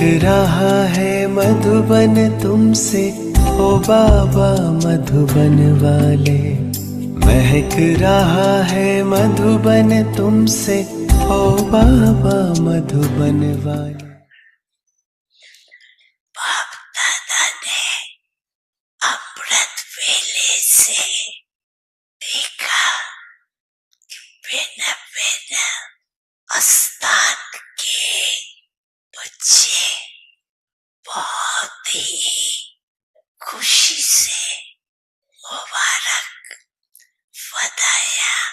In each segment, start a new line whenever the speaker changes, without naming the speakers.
रहा है मधुबन तुमसे ओ बाबा मधुबन वाले, महक रहा है मधुबन तुमसे ओ बाबा मधुबन वाले।
बाप दादा ने अमृत वेले से देखा कि भिन्न भिन्न स्थान के बच्चे बहुत ही खुशी से मुबारक बधाइयाँ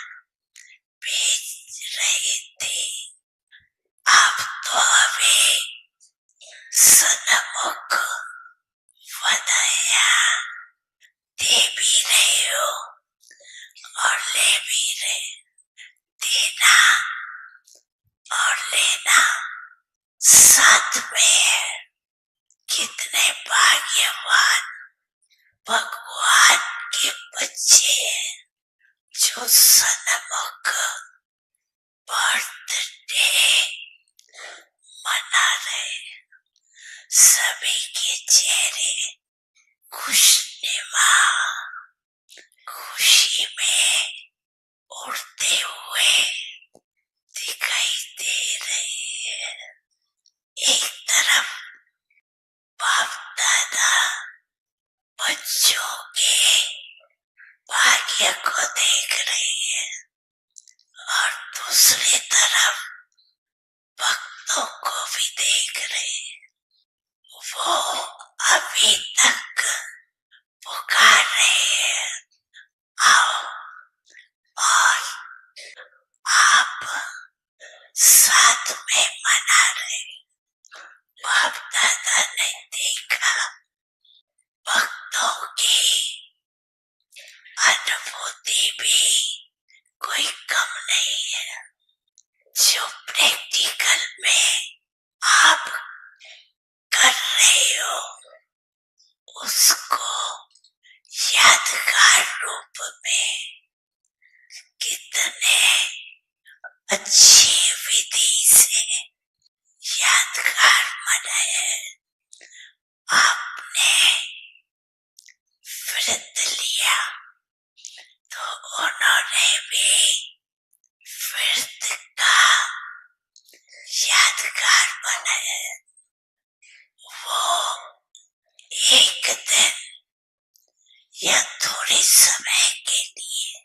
भेज रहे थे। आप तो अभी सन्मुख बधाइयाँ दे भी रहे हो और ले भी रहे। देना और लेना साथ में है। कितने भाग्यवान भगवान के बच्चे हैं जो सन्मुख बर्थडे मना रहे। सभी के चेहरे खुशनुमा खुशी में उड़ते हुए दिखाई दे रही है। एक तरफ बाप दादा बच्चों के भाग्य को देख रहे हैं और दूसरी तरफ भक्तों को भी देख रहे हैं। वो अभी तक पुकार रहे हैं, आओ और आप साथ में मना रहे। बाप दादा ने देखा भक्तों की अनुभूति भी कोई कम नहीं है। जो प्रैक्टिकल में आप कर रहे हो उसको यादगार रूप में कितने अच्छी विधि से यादगार मनाया। आपने व्रत लिया तो उन्होंने भी व्रत का यादगार बनाया। वो एक दिन या थोड़े समय के लिए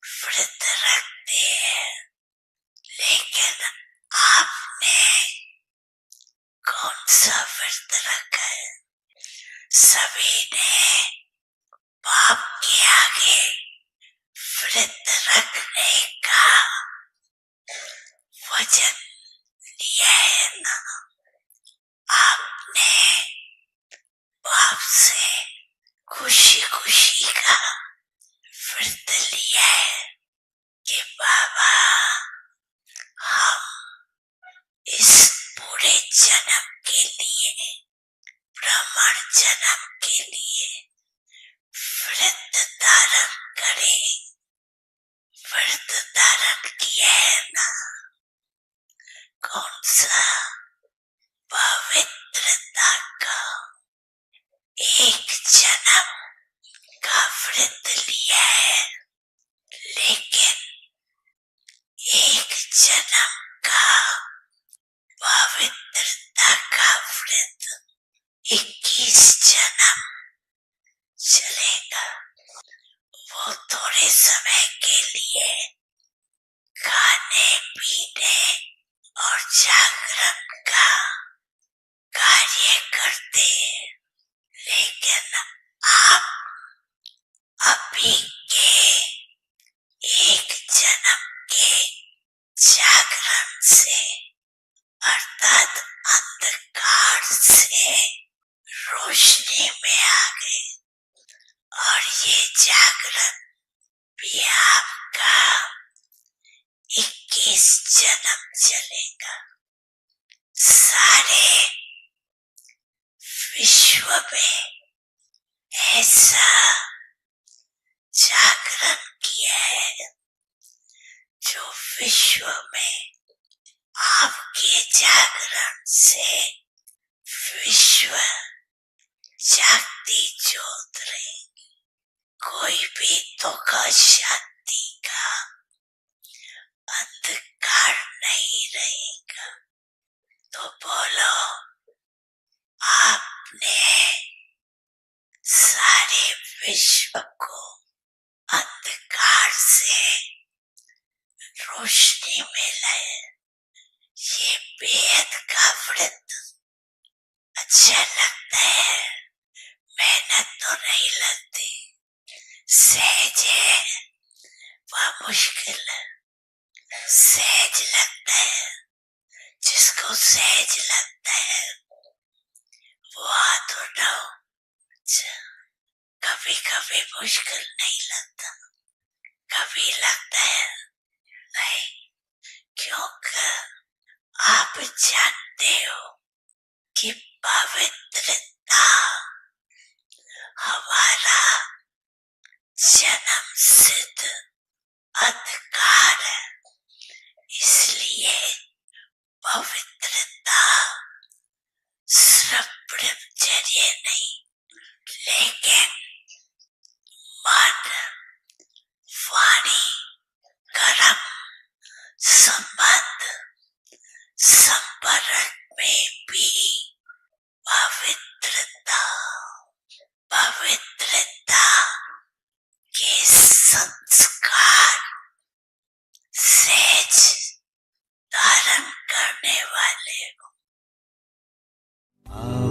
व्रत रखते हैं, लेकिन आपने कौन सा व्रत रखा है? सभी ने बाप के आगे व्रत रखने का वचन लिया है ना? आपने बाप से खुशी खुशी का व्रत लिया है कि बाबा हम इस पूरे जन्म के लिए, ब्राह्मण जन्म के लिए व्रत धारण करें। व्रत धारण किया है ना? कौन सा? पवित्रता का एक जन्म का व्रत लिया है, लेकिन एक जन्म का पवित्रता का व्रत 21 जन्म चलेगा। वो थोड़े समय के लिए खाने पीने और जागरण का कार्य करते हैं, लेकिन आप अभी के एक जन्म के जागरण से अर्थात अंधकार से रोशनी में आ गए और ये जागरण भी आपका 21 जन्म चलेगा। सारे विश्व में ऐसा जागरण किया है जो विश्व में आपके जागरण से विश्व जागती ज्योत रहेगी। कोई भी दुख और शांति का अंधकार नहीं रहेगा। तो बोलो, आपने सारे विश्व को अंधकार से रोशनी में लाए। ये बेहद का व्रत अच्छा लगता है, मेहनत तो नहीं लगती, सहज है, वह मुश्किल है, सहज लगता है। जिसको सहज लगता है वो हाथ उठाओ। कभी कभी मुश्किल नहीं लगता, कभी लगता है नहीं, क्योंकि आप जानते हो कि पवित्रता हमारा जन्म सिद्ध अधिकार है। इसलिए पवित्रता सिर्फ ब्रह्मचर्य नहीं, लेकिन मन, वाणी, कर्म, संबंध, संपर्क में भी पवित्रता, पवित्रता के संस्कार सहज धारण करने वाले हो।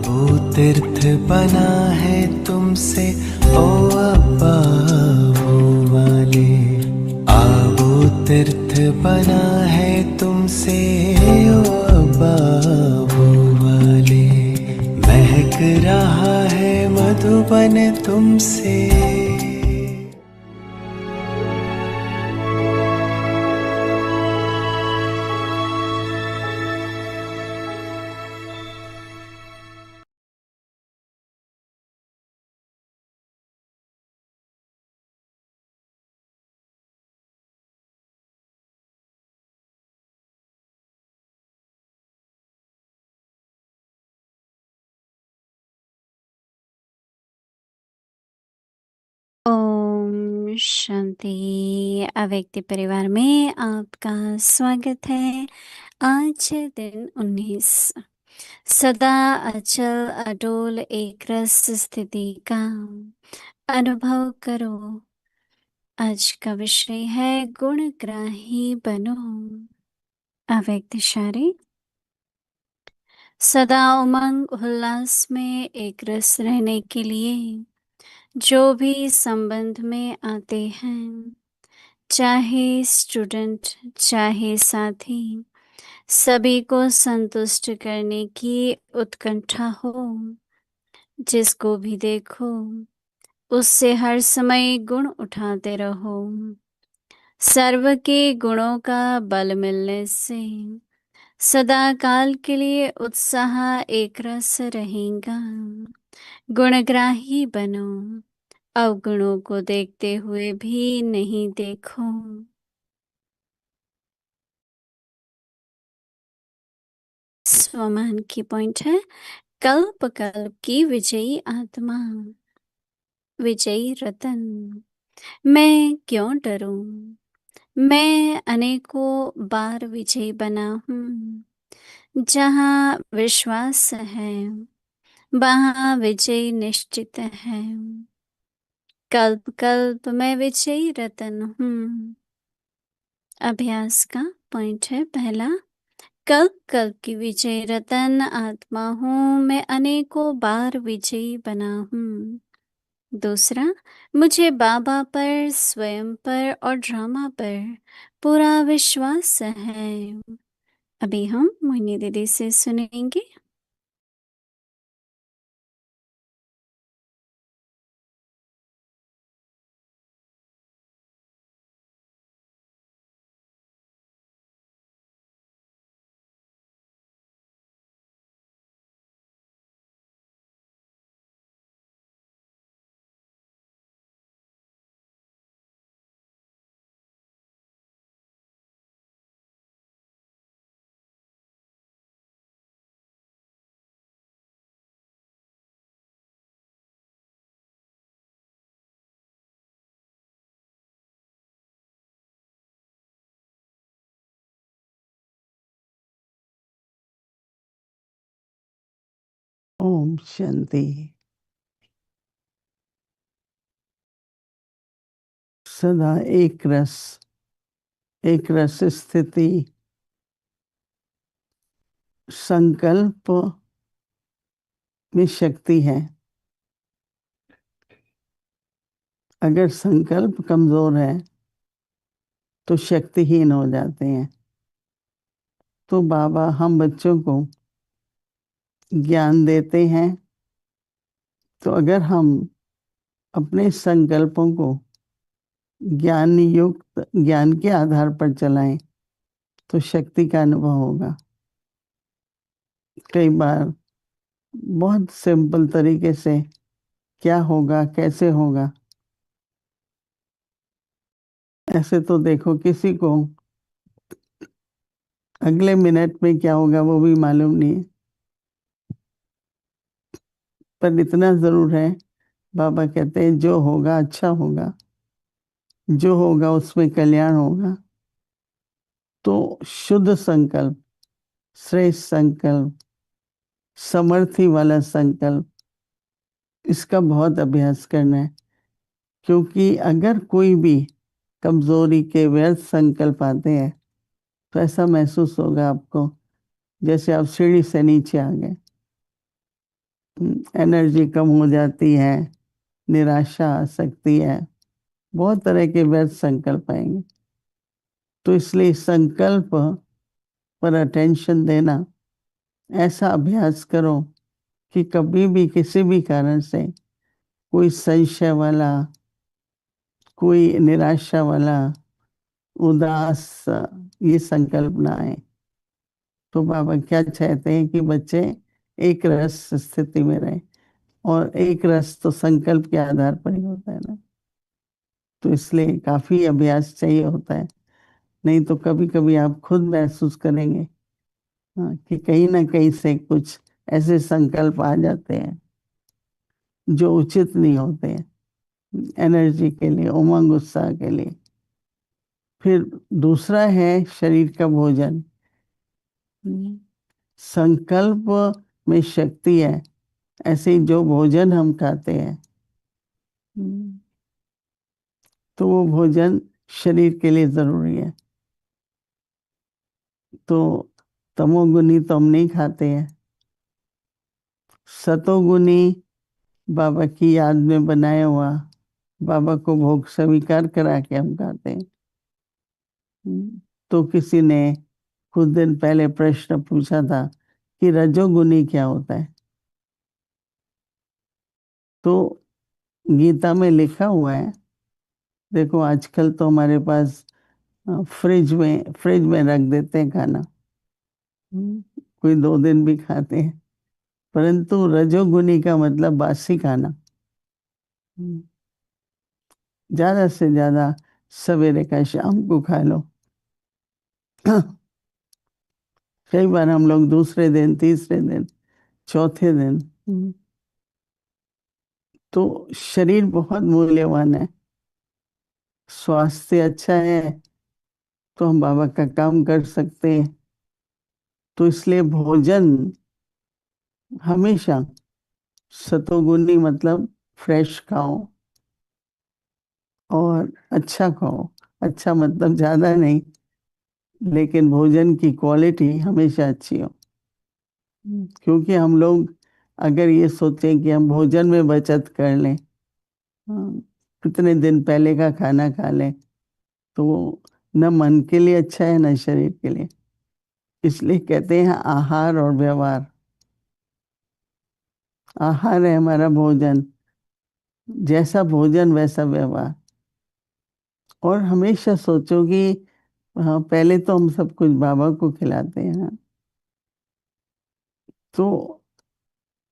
वो तीर्थ बना है तुमसे ओ अब्बा वो वाले। वो तीर्थ बना है तुमसे ओ अब्बा वो वाले। महक रहा है मधुबन तुमसे।
ओम शांति। अव्यक्ति परिवार में आपका स्वागत है। आज है दिन 19। सदा अचल अडोल एक रस स्थिति का अनुभव करो। आज का विषय है गुणग्राही बनो। अव्यक्त इशारे। सदा उमंग उल्लास में एक रस रहने के लिए जो भी संबंध में आते हैं, चाहे स्टूडेंट चाहे साथी, सभी को संतुष्ट करने की उत्कंठा हो। जिसको भी देखो उससे हर समय गुण उठाते रहो। सर्व के गुणों का बल मिलने से सदा काल के लिए उत्साह एक रस रहेगा। गुणग्राही बनो, अवगुणों को देखते हुए भी नहीं देखो। स्वमान की पॉइंट है, कल्प कल्प की विजयी आत्मा, विजयी रतन। मैं क्यों डरूं? मैं अनेकों बार विजयी बना हूँ। जहाँ विश्वास है वहाँ विजय निश्चित है। कल्प कल्प मैं विजयी रतन हूँ। अभ्यास का पॉइंट है पहला, कल्प कल्प की विजयी रतन आत्मा हूँ मैं, अनेकों बार विजयी बना हूँ। दूसरा, मुझे बाबा पर, स्वयं पर और ड्रामा पर पूरा विश्वास है। अभी हम मोहिनी दीदी से सुनेंगे।
ओम शांति। सदा एक रस स्थिति संकल्प में शक्ति है। अगर संकल्प कमजोर है तो शक्तिहीन हो जाते हैं। तो बाबा हम बच्चों को ज्ञान देते हैं, तो अगर हम अपने संकल्पों को ज्ञान के आधार पर चलाएं तो शक्ति का अनुभव होगा। कई बार बहुत सिंपल तरीके से क्या होगा, कैसे होगा, ऐसे तो देखो किसी को अगले मिनट में क्या होगा वो भी मालूम नहीं है। पर इतना जरूर है, बाबा कहते हैं जो होगा अच्छा होगा, जो होगा उसमें कल्याण होगा। तो शुद्ध संकल्प, श्रेष्ठ संकल्प, समर्थी वाला संकल्प, इसका बहुत अभ्यास करना है। क्योंकि अगर कोई भी कमजोरी के व्यर्थ संकल्प आते हैं तो ऐसा महसूस होगा आपको जैसे आप सीढ़ी से नीचे आ गए। एनर्जी कम हो जाती है, निराशा आ सकती है, बहुत तरह के व्यर्थ संकल्प आएंगे। तो इसलिए संकल्प पर अटेंशन देना, ऐसा अभ्यास करो कि कभी भी किसी भी कारण से कोई संशय वाला, कोई निराशा वाला, उदास ये संकल्प ना आए। तो बाबा क्या चाहते हैं कि बच्चे एक रस स्थिति में रहें, और एक रस तो संकल्प के आधार पर ही होता है ना। तो इसलिए काफी अभ्यास चाहिए होता है, नहीं तो कभी कभी आप खुद महसूस करेंगे कि कहीं ना कहीं से कुछ ऐसे संकल्प आ जाते हैं जो उचित नहीं होते हैं एनर्जी के लिए, उमंग उत्साह के लिए। फिर दूसरा है शरीर का भोजन। संकल्प में शक्ति है, ऐसे ही जो भोजन हम खाते हैं तो वो भोजन शरीर के लिए जरूरी है। तो तमोगुनी तो हम नहीं खाते हैं, सतोगुनी बाबा की याद में बनाया हुआ, बाबा को भोग स्वीकार करा के हम खाते हैं। तो किसी ने कुछ दिन पहले प्रश्न पूछा था कि रजोगुनी क्या होता है। तो गीता में लिखा हुआ है, देखो आजकल तो हमारे पास फ्रिज में रख देते हैं खाना, कोई 2 दिन भी खाते हैं। परंतु रजोगुनी का मतलब बासी खाना। ज्यादा से ज्यादा सवेरे का शाम को खा लो। कई बार हम लोग दूसरे दिन, तीसरे दिन, चौथे दिन। तो शरीर बहुत मूल्यवान है, स्वास्थ्य अच्छा है तो हम बाबा का काम कर सकते हैं। तो इसलिए भोजन हमेशा सतोगुनी मतलब फ्रेश खाओ और अच्छा खाओ। अच्छा मतलब ज्यादा नहीं, लेकिन भोजन की क्वालिटी हमेशा अच्छी हो। क्योंकि हम लोग अगर ये सोचें कि हम भोजन में बचत कर लें, कितने दिन पहले का खाना खा लें, तो न मन के लिए अच्छा है न शरीर के लिए। इसलिए कहते हैं आहार और व्यवहार। आहार है हमारा भोजन, जैसा भोजन वैसा व्यवहार। और हमेशा सोचो कि हाँ, पहले तो हम सब कुछ बाबा को खिलाते हैं ना। तो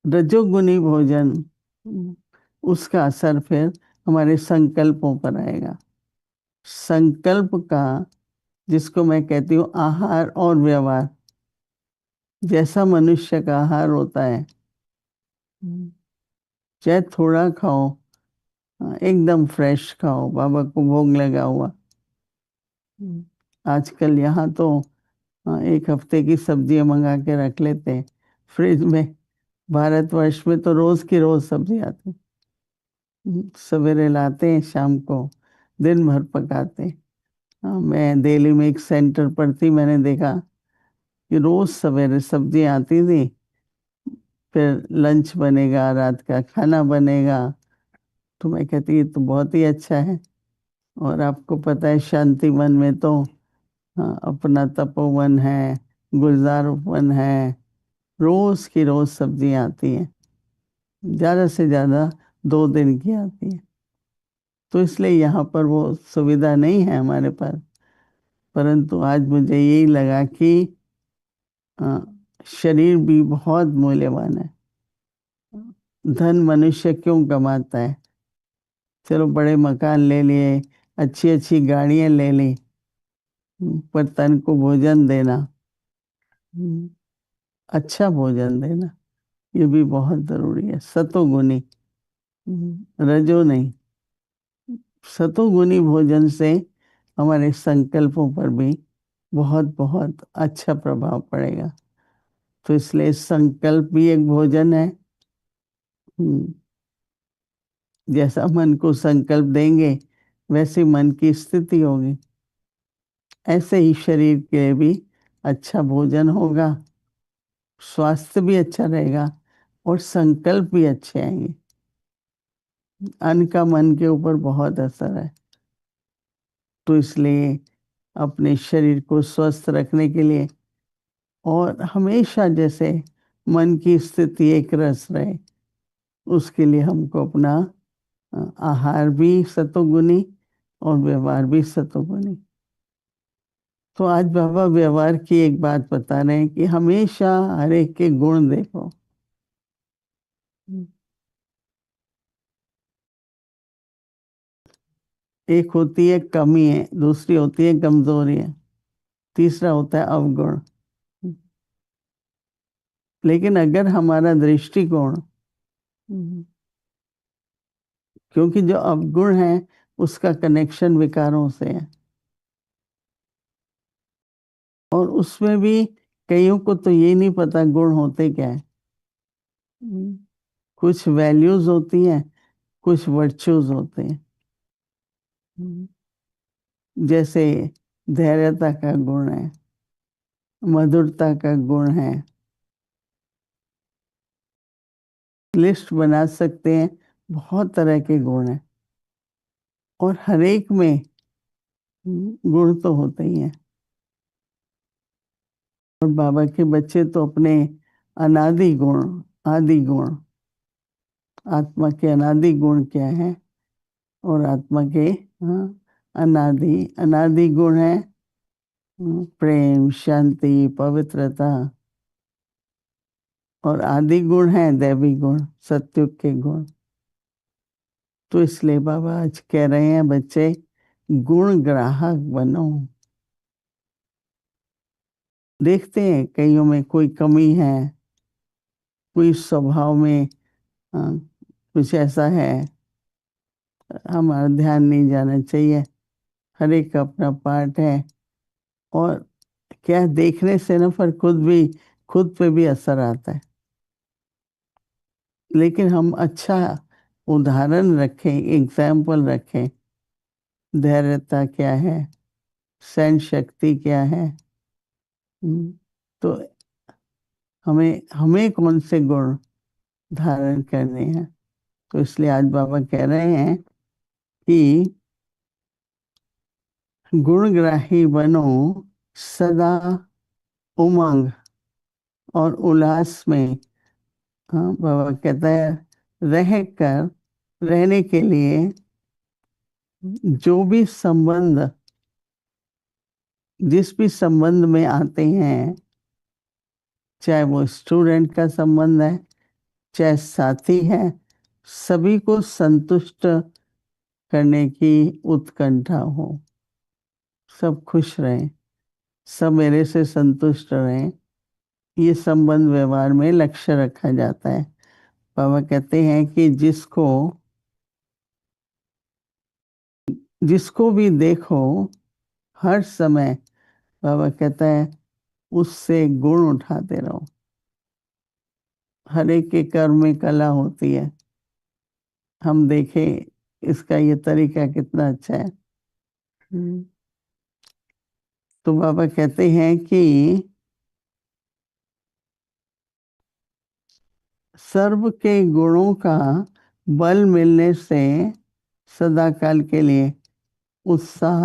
रजोगुनी भोजन, उसका असर फिर हमारे संकल्पों पर आएगा। संकल्प का, जिसको मैं कहती हूँ आहार और व्यवहार, जैसा मनुष्य का आहार होता है, चाहे थोड़ा खाओ, एकदम फ्रेश खाओ, बाबा को भोग लगा हुआ। आजकल यहाँ तो 1 हफ्ते की सब्जियां मंगा के रख लेते हैं फ्रिज में, भारतवर्ष में तो रोज की रोज सब्जी आती, सवेरे लाते हैं, शाम को दिन भर पकाते हैं। हाँ, मैं दिल्ली में एक सेंटर पर थी, मैंने देखा कि रोज सवेरे सब्जी आती थी, फिर लंच बनेगा, रात का खाना बनेगा। तो मैं कहती ये तो बहुत ही अच्छा है। और आपको पता है शांति वन में तो हाँ, अपना तपोवन है, गुलजार वन है, रोज की रोज सब्जी आती है, ज्यादा से ज्यादा 2 दिन की आती है। तो इसलिए यहाँ पर वो सुविधा नहीं है हमारे पास। परंतु आज मुझे यही लगा कि शरीर भी बहुत मूल्यवान है। धन मनुष्य क्यों कमाता है? चलो बड़े मकान ले लिए, अच्छी अच्छी गाड़ियां ले ली, पर तन को भोजन देना, अच्छा भोजन देना, ये भी बहुत जरूरी है। सतोगुनी, रजो नहीं, सतोगुनी भोजन से हमारे संकल्पों पर भी बहुत बहुत अच्छा प्रभाव पड़ेगा। तो इसलिए संकल्प भी एक भोजन है। जैसा मन को संकल्प देंगे वैसे मन की स्थिति होगी। ऐसे ही शरीर के भी अच्छा भोजन होगा, स्वास्थ्य भी अच्छा रहेगा और संकल्प भी अच्छे आएंगे। अन्न का मन के ऊपर बहुत असर है। तो इसलिए अपने शरीर को स्वस्थ रखने के लिए और हमेशा जैसे मन की स्थिति एक रस रहे, उसके लिए हमको अपना आहार भी सतोगुनी और व्यवहार भी सतोगुनी। तो आज बाबा व्यवहार की एक बात बता रहे हैं कि हमेशा हर एक के गुण देखो। एक होती है कमी है, दूसरी होती है कमजोरी है, तीसरा होता है अवगुण। लेकिन अगर हमारा दृष्टिकोण, क्योंकि जो अवगुण है उसका कनेक्शन विकारों से है, और उसमें भी कईयों को तो ये नहीं पता गुण होते क्या है। कुछ वैल्यूज होती हैं, कुछ वर्च्यूज होते हैं। जैसे धैर्यता का गुण है, मधुरता का गुण है, लिस्ट बना सकते हैं, बहुत तरह के गुण हैं। और हर एक में गुण तो होते ही हैं। और बाबा के बच्चे तो अपने अनादि गुण, आदि गुण, आत्मा के अनादि गुण क्या है, और आत्मा के अनादि अनादि गुण है प्रेम, शांति, पवित्रता। और आदि गुण है दैवी गुण, सत्युग के गुण। तो इसलिए बाबा आज कह रहे हैं बच्चे गुण ग्राहक बनो। देखते हैं कईयों में कोई कमी है, कोई स्वभाव में कुछ ऐसा है, हमारा ध्यान नहीं जाना चाहिए। हर एक का अपना पार्ट है। और क्या देखने से ना पर खुद पे भी असर आता है। लेकिन हम अच्छा उदाहरण रखें, एग्जाम्पल रखें, धैर्यता क्या है, सहन शक्ति क्या है, तो हमें हमें कौन से गुण धारण करने हैं। तो इसलिए आज बाबा कह रहे हैं कि गुणग्राही बनो, सदा उमंग और उल्लास में। हाँ, बाबा कहता है रहने के लिए जो भी संबंध, जिस भी संबंध में आते हैं, चाहे वो स्टूडेंट का संबंध है, चाहे साथी है, सभी को संतुष्ट करने की उत्कंठा हो। सब खुश रहें, सब मेरे से संतुष्ट रहें, ये संबंध व्यवहार में लक्ष्य रखा जाता है। बाबा कहते हैं कि जिसको भी देखो हर समय, बाबा कहता है उससे गुण उठाते रहो। हर एक के कर्म में कला होती है। हम देखें इसका ये तरीका कितना अच्छा है। तो बाबा कहते हैं कि सर्व के गुणों का बल मिलने से सदा काल के लिए उत्साह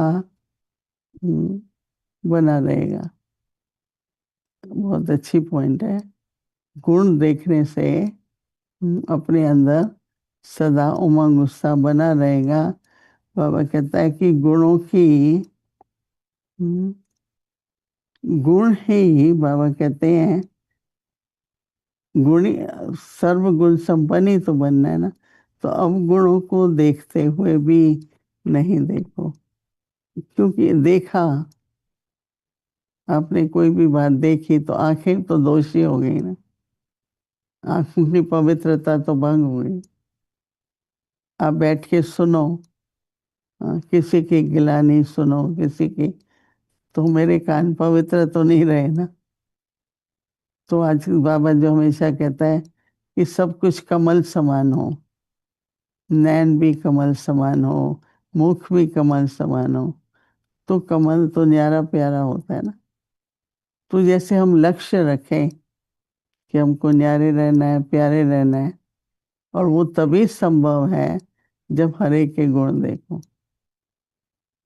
बना रहेगा। बहुत अच्छी पॉइंट है। गुण देखने से अपने अंदर सदा उमंग उत्साह बना रहेगा। बाबा कहता है कि गुणों की गुण ही बाबा कहते हैं गुणी सर्व गुण संपन्न ही तो बनना है ना। तो अब गुणों को देखते हुए भी नहीं देखो, क्योंकि देखा आपने कोई भी बात देखी तो आंखें तो दोषी हो गई ना, आंखों की पवित्रता तो भंग हो गई। आप बैठ के सुनो, किसी की गिलानी सुनो किसी की, तो मेरे कान पवित्र तो नहीं रहे ना। तो आज बाबा जो हमेशा कहता है कि सब कुछ कमल समान हो, नैन भी कमल समान हो, मुख भी कमल समान हो, तो कमल तो न्यारा प्यारा होता है ना। तो जैसे हम लक्ष्य रखें कि हमको न्यारे रहना है, प्यारे रहना है, और वो तभी संभव है जब हरे के गुण देखो।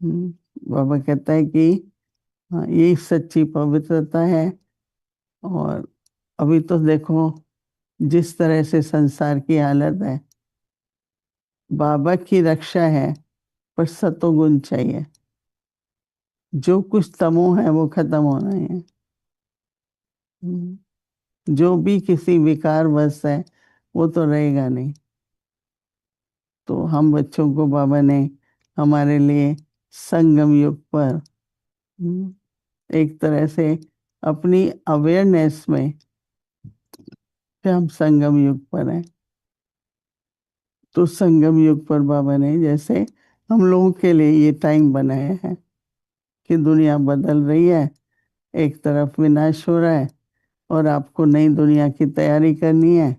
बाबा कहता है कि यही सच्ची पवित्रता है। और अभी तो देखो जिस तरह से संसार की हालत है, बाबा की रक्षा है पर सतोगुण चाहिए। जो कुछ तमो है वो खत्म होना है। जो भी किसी विकार वश है वो तो रहेगा नहीं। तो हम बच्चों को बाबा ने हमारे लिए संगम युग पर एक तरह से अपनी अवेयरनेस में कि हम संगम युग पर हैं। तो संगम युग पर बाबा ने जैसे हम लोगों के लिए ये टाइम बनाया है कि दुनिया बदल रही है, एक तरफ विनाश हो रहा है और आपको नई दुनिया की तैयारी करनी है।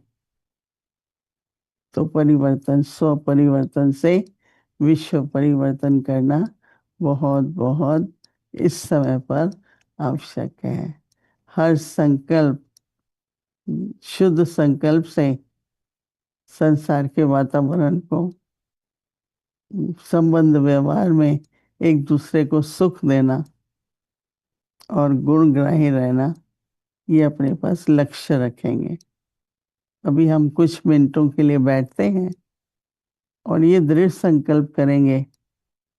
तो परिवर्तन, स्व परिवर्तन से विश्व परिवर्तन करना बहुत बहुत इस समय पर आवश्यक है। हर संकल्प शुद्ध संकल्प से संसार के वातावरण को, संबंध व्यवहार में एक दूसरे को सुख देना और गुणग्राही रहना, ये अपने पास लक्ष्य रखेंगे। अभी हम कुछ मिनटों के लिए बैठते हैं और ये दृढ़ संकल्प करेंगे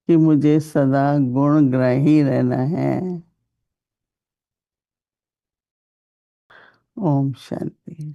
कि मुझे सदा गुणग्राही रहना है। ओम शांति।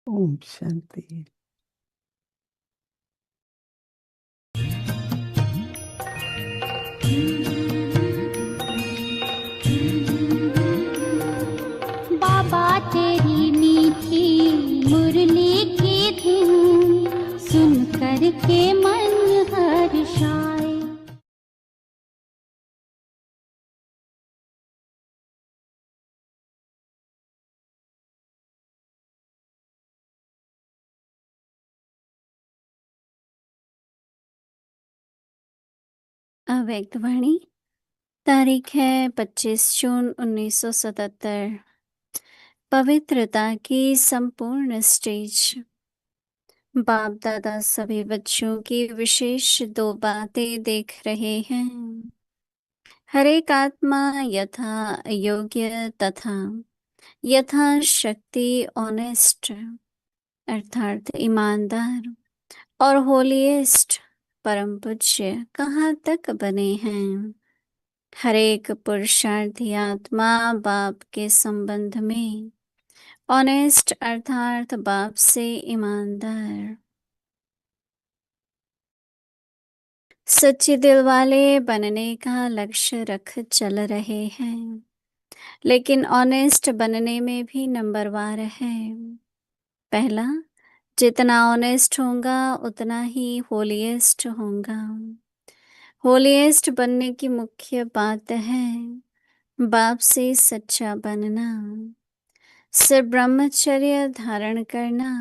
ओम शांति।
बाबा तेरी नी
अव्यक्त वाणी। तारीख है 25 जून 1977। पवित्रता की संपूर्ण स्टेज। बाप दादा सभी बच्चों की विशेष 2 बातें देख रहे हैं। हर एक आत्मा यथा योग्य तथा यथा शक्ति ऑनेस्ट अर्थात ईमानदार और होलीएस्ट परम पूज्य कहाँ तक बने हैं। हर एक पुरुषार्थी आत्मा बाप के संबंध में ऑनेस्ट अर्थात बाप से ईमानदार सच्चे दिल वाले बनने का लक्ष्य रख चल रहे हैं, लेकिन ऑनेस्ट बनने में भी नंबरवार है। पहला, जितना ऑनेस्ट होगा उतना ही होलीएस्ट होगा। होलीएस्ट बनने की मुख्य बात है बाप से सच्चा बनना, सिर्फ ब्रह्मचर्य धारण करना।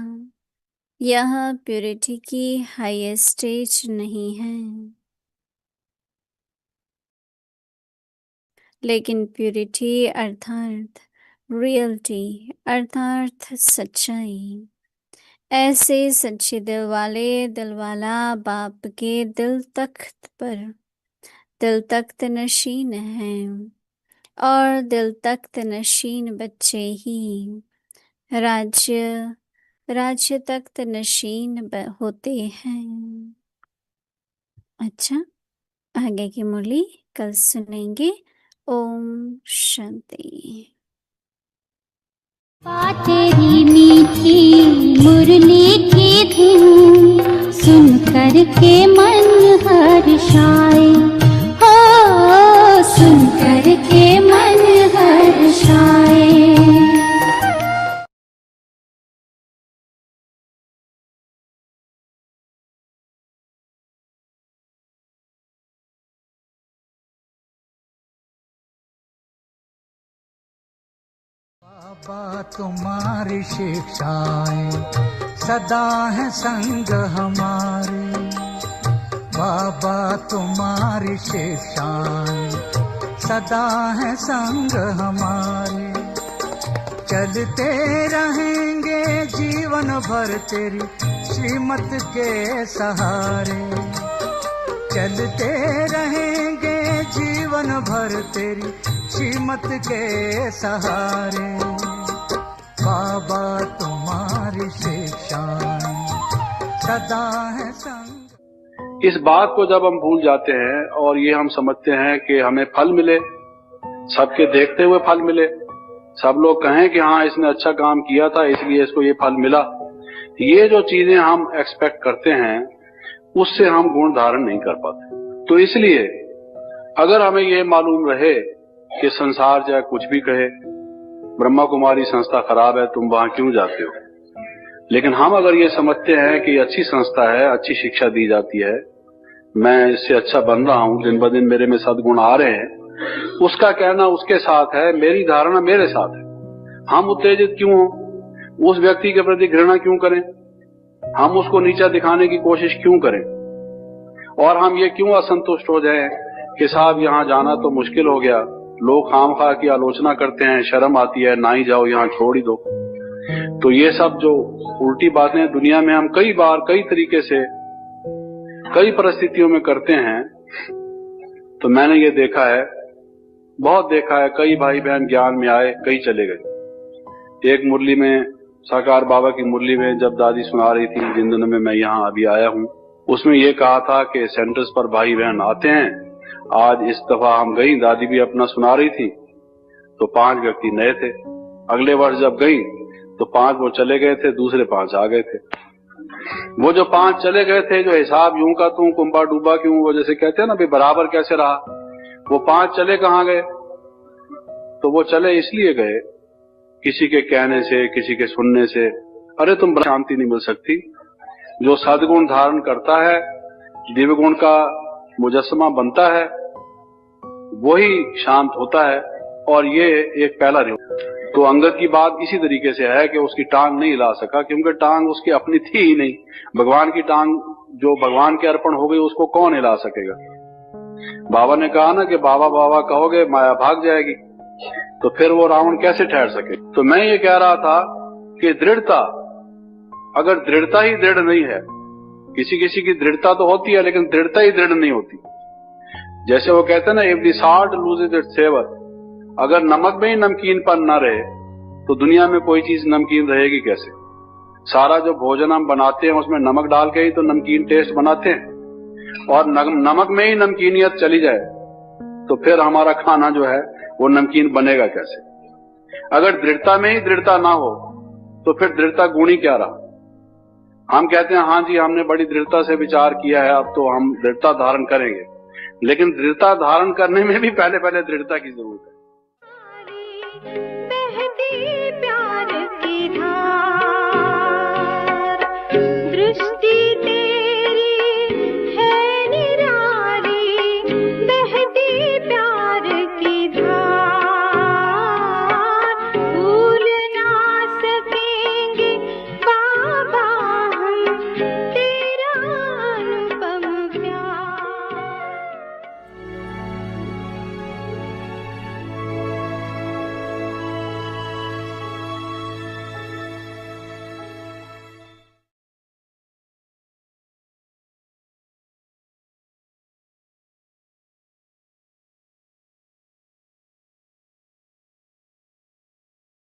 यह प्यूरिटी की हाईएस्ट स्टेज नहीं है, लेकिन प्यूरिटी अर्थात रियलिटी अर्थात सच्चाई। ऐसे सच्चे दिल वाले दिलवाला बाप के दिल तख्त नशीन हैं, और दिल तख्त नशीन बच्चे ही राज्य तख्त नशीन होते हैं। अच्छा, आगे की मुरली कल सुनेंगे। ओम शांति।
तेरी मीठी मुरली की धुन सुन कर के मन हर्षाए, हो सुन कर के मन हर्षाए।
बाबा तुम्हारी शिक्षाएं सदा है संग हमारे, बाबा तुम्हारी शिक्षाएं सदा है संग हमारे। चलते रहेंगे जीवन भर तेरी श्रीमत के सहारे, चलते रहेंगे जीवन भर तेरी श्रीमत के सहारे। बाबा तुम्हारी शिक्षाएं सदा है संग।
इस बात को जब हम भूल जाते हैं और ये हम समझते हैं कि हमें फल मिले, सबके देखते हुए फल मिले, सब लोग कहें कि हाँ इसने अच्छा काम किया था इसलिए इसको ये फल मिला, ये जो चीजें हम एक्सपेक्ट करते हैं उससे हम गुण धारण नहीं कर पाते। तो इसलिए अगर हमें ये मालूम रहे कि संसार चाहे कुछ भी कहे, ब्रह्मा कुमारी संस्था खराब है, तुम वहां क्यों जाते हो, लेकिन हम अगर ये समझते हैं कि अच्छी संस्था है, अच्छी शिक्षा दी जाती है, मैं इससे अच्छा बन रहा हूं, दिन ब दिन मेरे में सद्गुण आ रहे हैं, उसका कहना उसके साथ है, मेरी धारणा मेरे साथ है, हम उत्तेजित क्यों हो, उस व्यक्ति के प्रति घृणा क्यों करें, हम उसको नीचा दिखाने की कोशिश क्यों करें, और हम ये क्यों असंतुष्ट हो जाएं कि साहब यहां जाना तो मुश्किल हो गया, लोग खामखा की आलोचना करते हैं, शर्म आती है, ना ही जाओ, यहां छोड़ ही दो। तो ये सब जो उल्टी बातें दुनिया में हम कई बार कई तरीके से कई परिस्थितियों में करते हैं, तो मैंने ये देखा है, बहुत देखा है, कई भाई बहन ज्ञान में आए, कई चले गए। एक मुरली में, साकार बाबा की मुरली में जब दादी सुना रही थी, जिन दिनों में मैं यहाँ अभी आया हूँ, उसमें ये कहा था कि सेंटर्स पर भाई बहन आते हैं। आज इस दफा हम गई, दादी भी अपना सुना रही थी, तो 5 व्यक्ति नए थे। अगले वर्ष जब गई तो 5 वो चले गए थे, दूसरे 5 आ गए थे। वो जो 5 चले गए थे, जो हिसाब यूं का तू कुंबा डूबा क्यों, वो जैसे कहते हैं ना भाई बराबर कैसे रहा, वो 5 चले कहाँ गए, तो वो चले इसलिए गए किसी के कहने से, किसी के सुनने से। अरे तुम शांति नहीं मिल सकती, जो सद्गुण धारण करता है, दिव्य गुण का मुजस्समा बनता है, वही शांत होता है। और ये एक पहला नियम। तो अंगद की बात इसी तरीके से है कि उसकी टांग नहीं हिला सका, क्योंकि टांग उसकी अपनी थी ही नहीं। भगवान की टांग जो भगवान के अर्पण हो गई, उसको कौन हिला सकेगा। बाबा ने कहा ना कि बाबा बाबा कहोगे माया भाग जाएगी, तो फिर वो रावण कैसे ठहर सके। तो मैं ये कह रहा था कि दृढ़ता, अगर दृढ़ता ही दृढ़ नहीं है, किसी किसी की दृढ़ता तो होती है लेकिन दृढ़ता ही दृढ़ नहीं होती। जैसे वो कहते हैं ना, if the salt loses its savour, अगर नमक में ही नमकीनपन न रहे तो दुनिया में कोई चीज नमकीन रहेगी कैसे। सारा जो भोजन हम बनाते हैं उसमें नमक डाल के ही तो नमकीन टेस्ट बनाते हैं, और नमक में ही नमकीनियत चली जाए तो फिर हमारा खाना जो है वो नमकीन बनेगा कैसे। अगर दृढ़ता में ही दृढ़ता ना हो तो फिर दृढ़ता गुणी क्या रहा। हम कहते हैं हाँ जी हमने बड़ी दृढ़ता से विचार किया है, अब तो हम दृढ़ता धारण करेंगे, लेकिन दृढ़ता धारण करने में भी पहले पहले दृढ़ता की जरूरत है।
प्यार की धार, दृष्टि तेरी है निराली, बहती प्यार की धार, भूल ना सकेंगे बाबा हम तेरा अनुपम प्यार।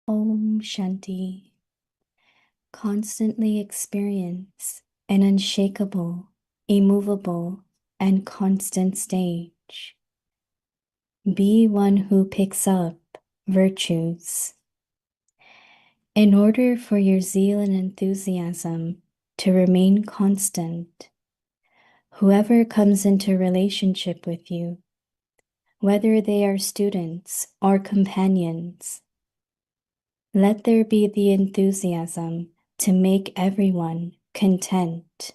Om Shanti. Constantly experience an unshakable, immovable, and constant stage. Be one who picks up virtues. In order for your zeal and enthusiasm to remain constant, whoever comes into relationship with you, whether they are students or companions, let there be the enthusiasm to make everyone content.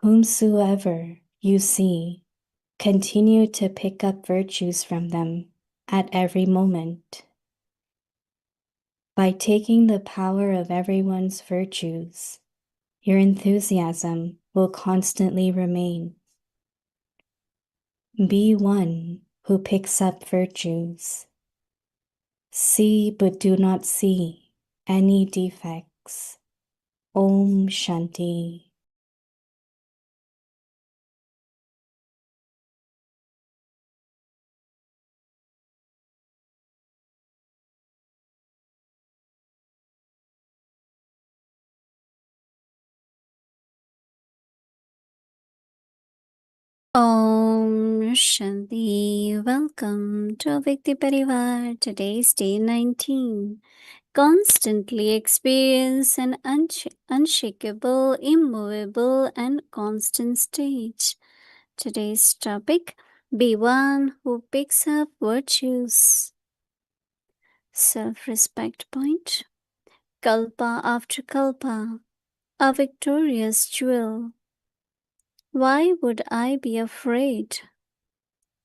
Whomsoever you see, continue to pick up virtues from them at every moment. By taking the power of everyone's virtues, your enthusiasm will constantly remain. Be one who picks up virtues. See but do not see any defects. Om Shanti.
Om Shanti. Welcome to Avyakti Parivar. Today's day 19. Constantly experience an unshakable, immovable, and constant stage. Today's topic: be one who picks up virtues. Self-respect point. Kalpa after kalpa, a victorious jewel. Why would I be afraid?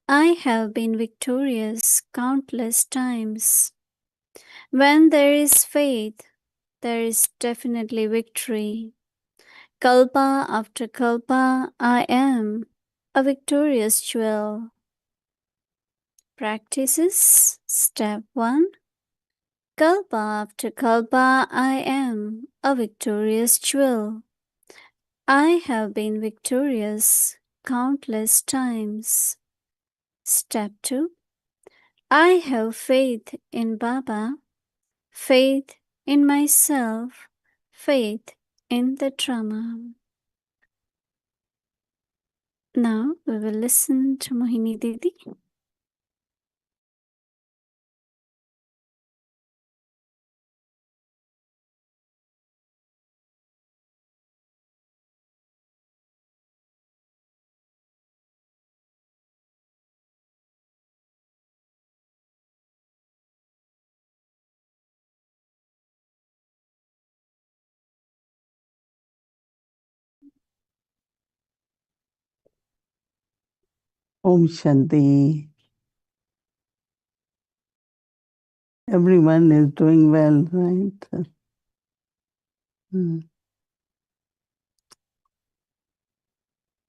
I have been victorious countless times. When there is faith, there is definitely victory. Kalpa after kalpa, I am a victorious jewel. Practices. Step 1. Kalpa after kalpa, I am a victorious jewel. I have been victorious countless times. Step 2. I have faith in Baba, faith in myself, faith in the drama. Now we will listen to Mohini Didi.
Om Shanti. Everyone is doing well, right?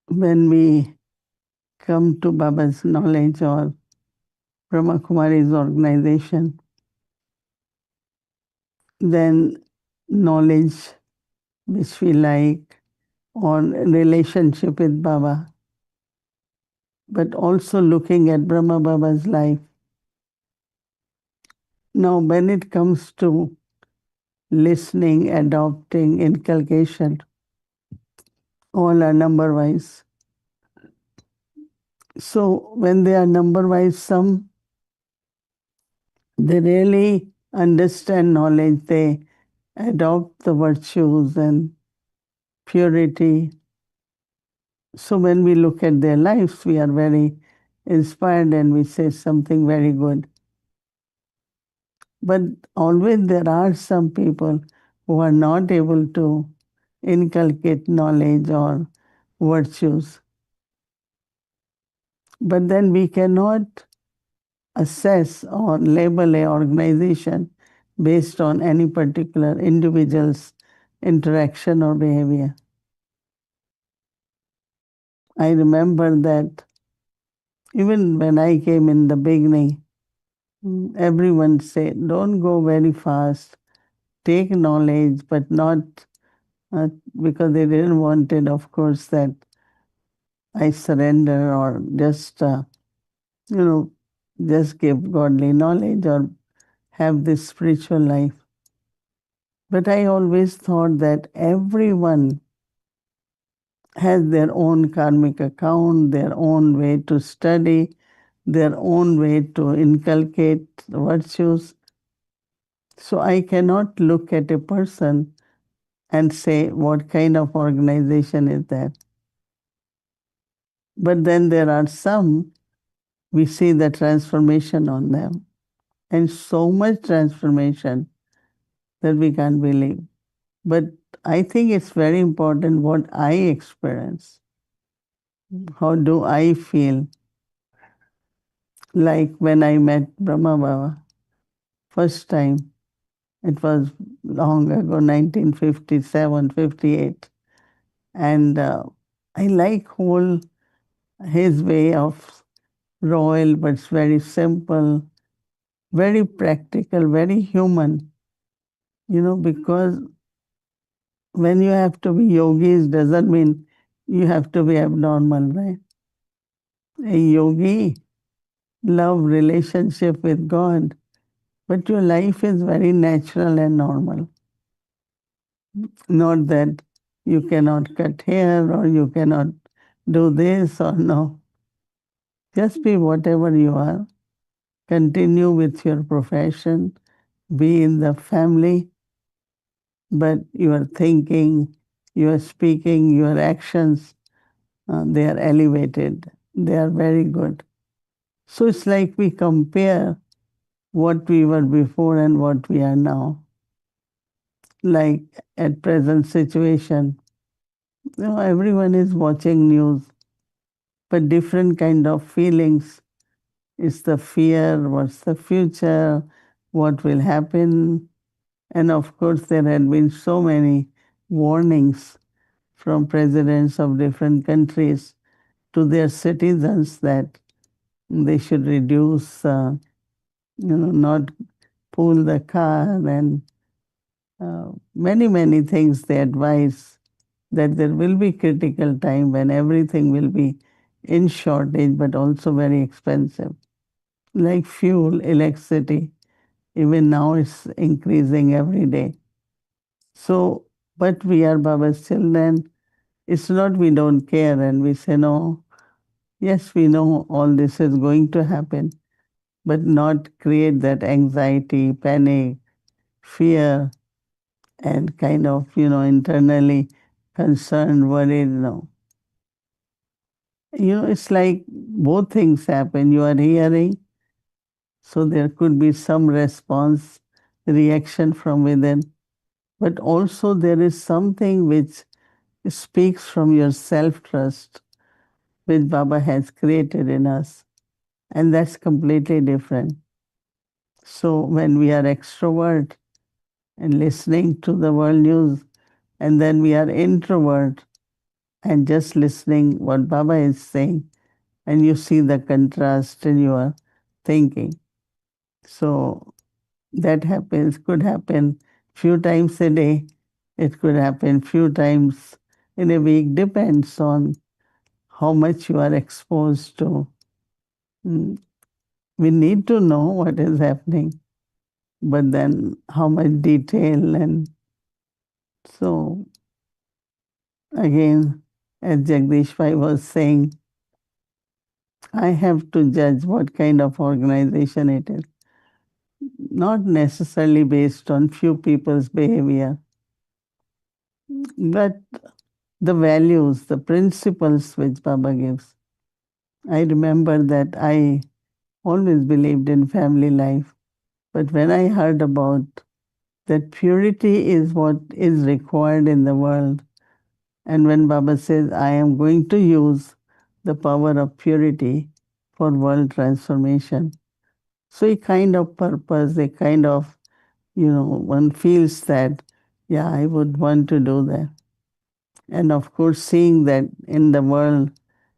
When we come to Baba's knowledge or Brahma Kumaris organization, then knowledge which we like or relationship with Baba, but also looking at Brahma Baba's life. Now, when it comes to listening, adopting, inculcation, all are number-wise. So when they are number-wise, some, they really understand knowledge, they adopt the virtues and purity. So when we look at their lives, we are very inspired and we say something very good. But always there are some people who are not able to inculcate knowledge or virtues. But then we cannot assess or label an organization based on any particular individual's interaction or behavior. I remember that even when I came in the beginning, everyone said, don't go very fast, take knowledge, but not because they didn't want it, of course, that I surrender or just, just give godly knowledge or have this spiritual life. But I always thought that everyone has their own karmic account, their own way to study, their own way to inculcate virtues. So I cannot look at a person and say, what kind of organization is that? But then there are some, we see the transformation on them. And so much transformation that we can't believe. But I think it's very important what I experience. How do I feel? Like when I met Brahma Baba, first time, it was long ago, 1957, 58. And I like his way of royal, but it's very simple, very practical, very human. Because when you have to be yogis, doesn't mean you have to be abnormal, right? A yogi love relationship with God, but your life is very natural and normal. Not that you cannot cut hair or you cannot do this or no. Just be whatever you are. Continue with your profession. Be in the family. But your thinking, your speaking, your actions, they are elevated. They are very good. So it's like we compare what we were before and what we are now. Like at present situation, everyone is watching news, but different kind of feelings. It's the fear, what's the future, what will happen. And of course, there had been so many warnings from presidents of different countries to their citizens that they should reduce, not pull the car and many things they advise that there will be critical time when everything will be in shortage but also very expensive. Like fuel, electricity, even now it's increasing every day. So, but we are Baba's children. It's not we don't care and we say no. Yes, we know all this is going to happen, but not create that anxiety, panic, fear, and kind of, internally concerned, worried. No. It's like both things happen. You are hearing, so there could be some response, reaction from within, but also there is something which speaks from your self-trust, which Baba has created in us. And that's completely different. So when we are extrovert and listening to the world news, and then we are introvert and just listening what Baba is saying, and you see the contrast in your thinking. So that could happen few times a day. It could happen few times in a week, depends on how much you are exposed to. We need to know what is happening, but then how much detail. And so again, as Jagdish Bhai was saying, I have to judge what kind of organization it is, not necessarily based on few people's behavior, but the values, the principles which Baba gives. I remember that I always believed in family life, but when I heard about that purity is what is required in the world, and when Baba says, I am going to use the power of purity for world transformation, so a kind of purpose, a kind of, one feels that, yeah, I would want to do that. And of course, seeing that in the world,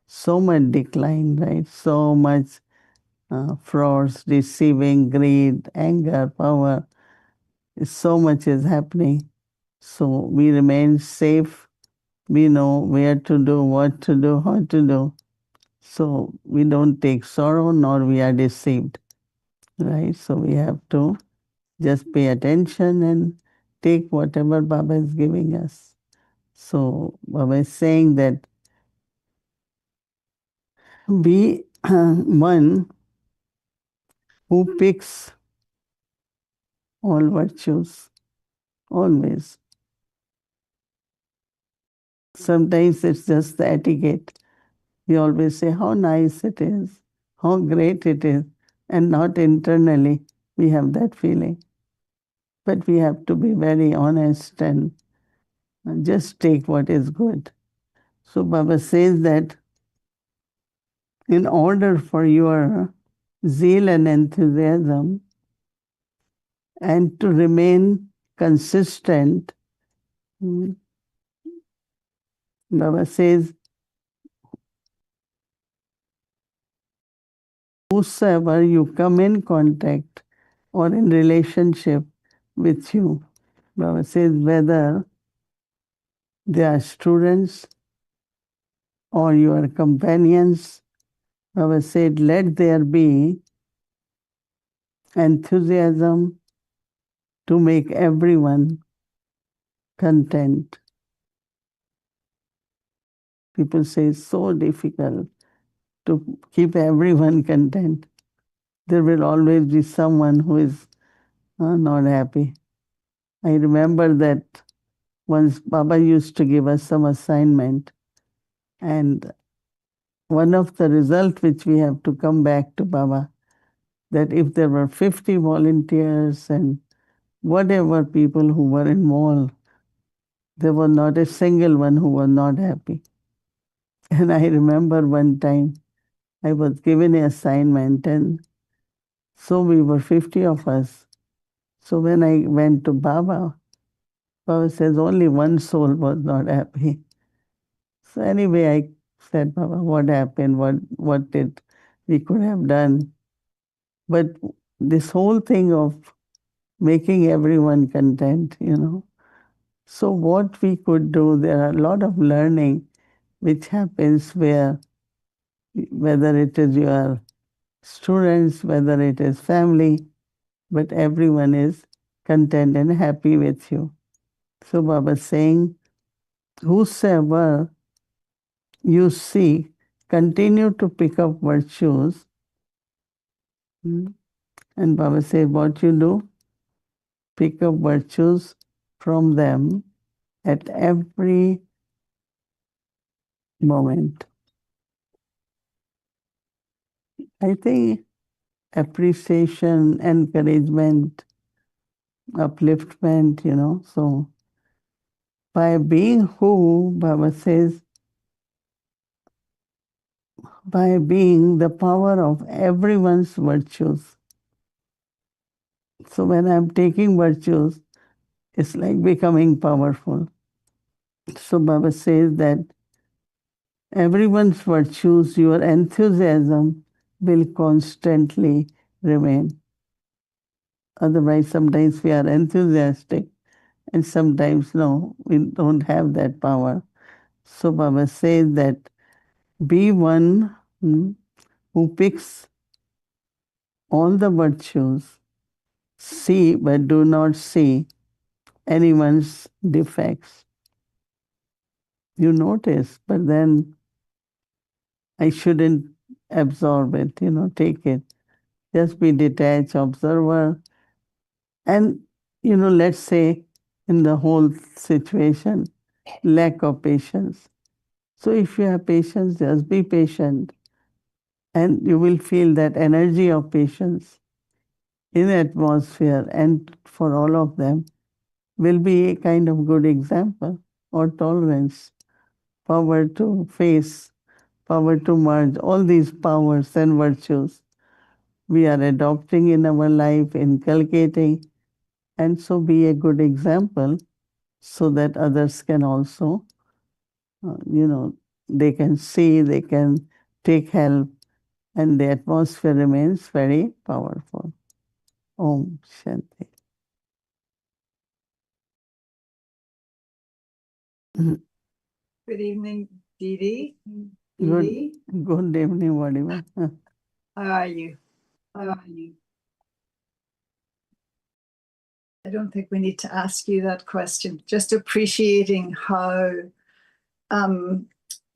so much decline, right? So much frauds, deceiving, greed, anger, power, so much is happening. So we remain safe. We know where to do, what to do, how to do. So we don't take sorrow, nor we are deceived, right? So we have to just pay attention and take whatever Baba is giving us. So Baba is saying that be one who picks all virtues, always. Sometimes it's just the etiquette. We always say how nice it is, how great it is, and not internally we have that feeling. But we have to be very honest and just take what is good. So Baba says that in order for your zeal and enthusiasm and to remain consistent, Baba says, whosoever you come in contact or in relationship with you, Baba says, whether they are students or your companions, Baba said, let there be enthusiasm to make everyone content. People say it's so difficult to keep everyone content. There will always be someone who is not happy. I remember that once Baba used to give us some assignment, and one of the results which we have to come back to Baba, that if there were 50 volunteers and whatever people who were involved, there was not a single one who was not happy. And I remember one time I was given an assignment, and so we were 50 of us. So when I went to Baba, Baba says only one soul was not happy. So anyway, I said, Baba, what happened? What did we could have done? But this whole thing of making everyone content, So what we could do, there are a lot of learning which happens where, whether it is your students, whether it is family, but everyone is content and happy with you. So Baba is saying, whosoever you see, continue to pick up virtues. And Baba says, what you do? Pick up virtues from them at every moment. I think appreciation, encouragement, upliftment, So by being who, Baba says, by being the power of everyone's virtues. So when I'm taking virtues, it's like becoming powerful. So Baba says that everyone's virtues, your enthusiasm will constantly remain. Otherwise, sometimes we are enthusiastic and sometimes no, we don't have that power. So Baba says that be one who picks all the virtues, see but do not see anyone's defects. You notice, but then I shouldn't absorb it, take it. Just be detached observer. And, let's say in the whole situation, lack of patience. So if you have patience, just be patient. And you will feel that energy of patience in atmosphere and for all of them will be a kind of good example, or tolerance, power to face, power to merge, all these powers and virtues we are adopting in our life, inculcating, and so be a good example so that others can also, they can see, they can take help, and the atmosphere remains very powerful. Om Shanti.
Good evening, Didi.
Good evening, Madhuban.
How are you? I don't think we need to ask you that question. Just appreciating how you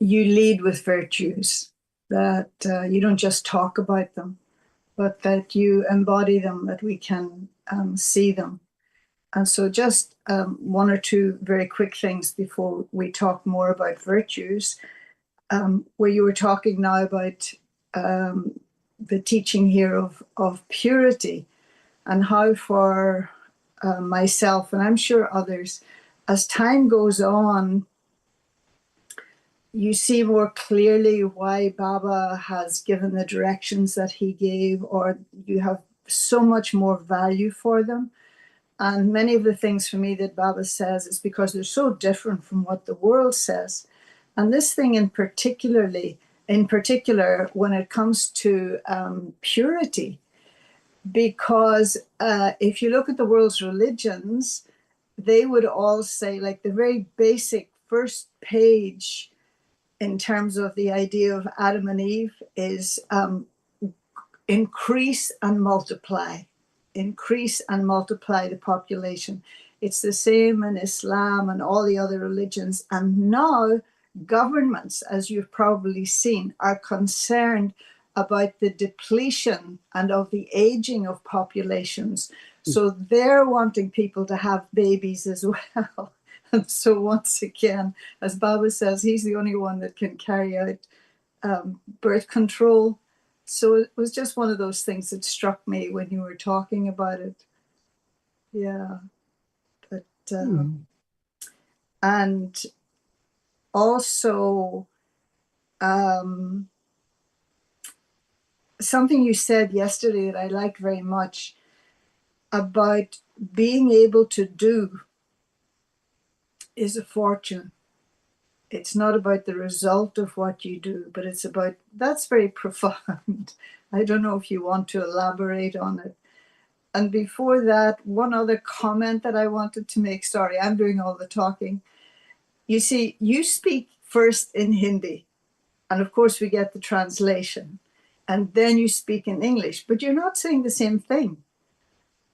lead with virtues, that you don't just talk about them, but that you embody them, that we can see them. And so just one or two very quick things before we talk more about virtues, where you were talking now about the teaching here of purity, and how for myself, and I'm sure others, as time goes on, you see more clearly why Baba has given the directions that he gave, or you have so much more value for them. And many of the things for me that Baba says is because they're so different from what the world says. And this thing in particular, when it comes to purity, because if you look at the world's religions, they would all say, like the very basic first page in terms of the idea of Adam and Eve is increase and multiply the population. It's the same in Islam and all the other religions. And now governments, as you've probably seen, are concerned about the depletion and of the aging of populations. So they're wanting people to have babies as well. And so once again, as Baba says, he's the only one that can carry out birth control. So it was just one of those things that struck me when you were talking about it. Yeah. But and also something you said yesterday that I liked very much about being able to do is a fortune. It's not about the result of what you do, but it's about, that's very profound. I don't know if you want to elaborate on it. And before that, one other comment that I wanted to make. Sorry, I'm doing all the talking. You see, you speak first in Hindi, and of course we get the translation, and then you speak in English, but you're not saying the same thing.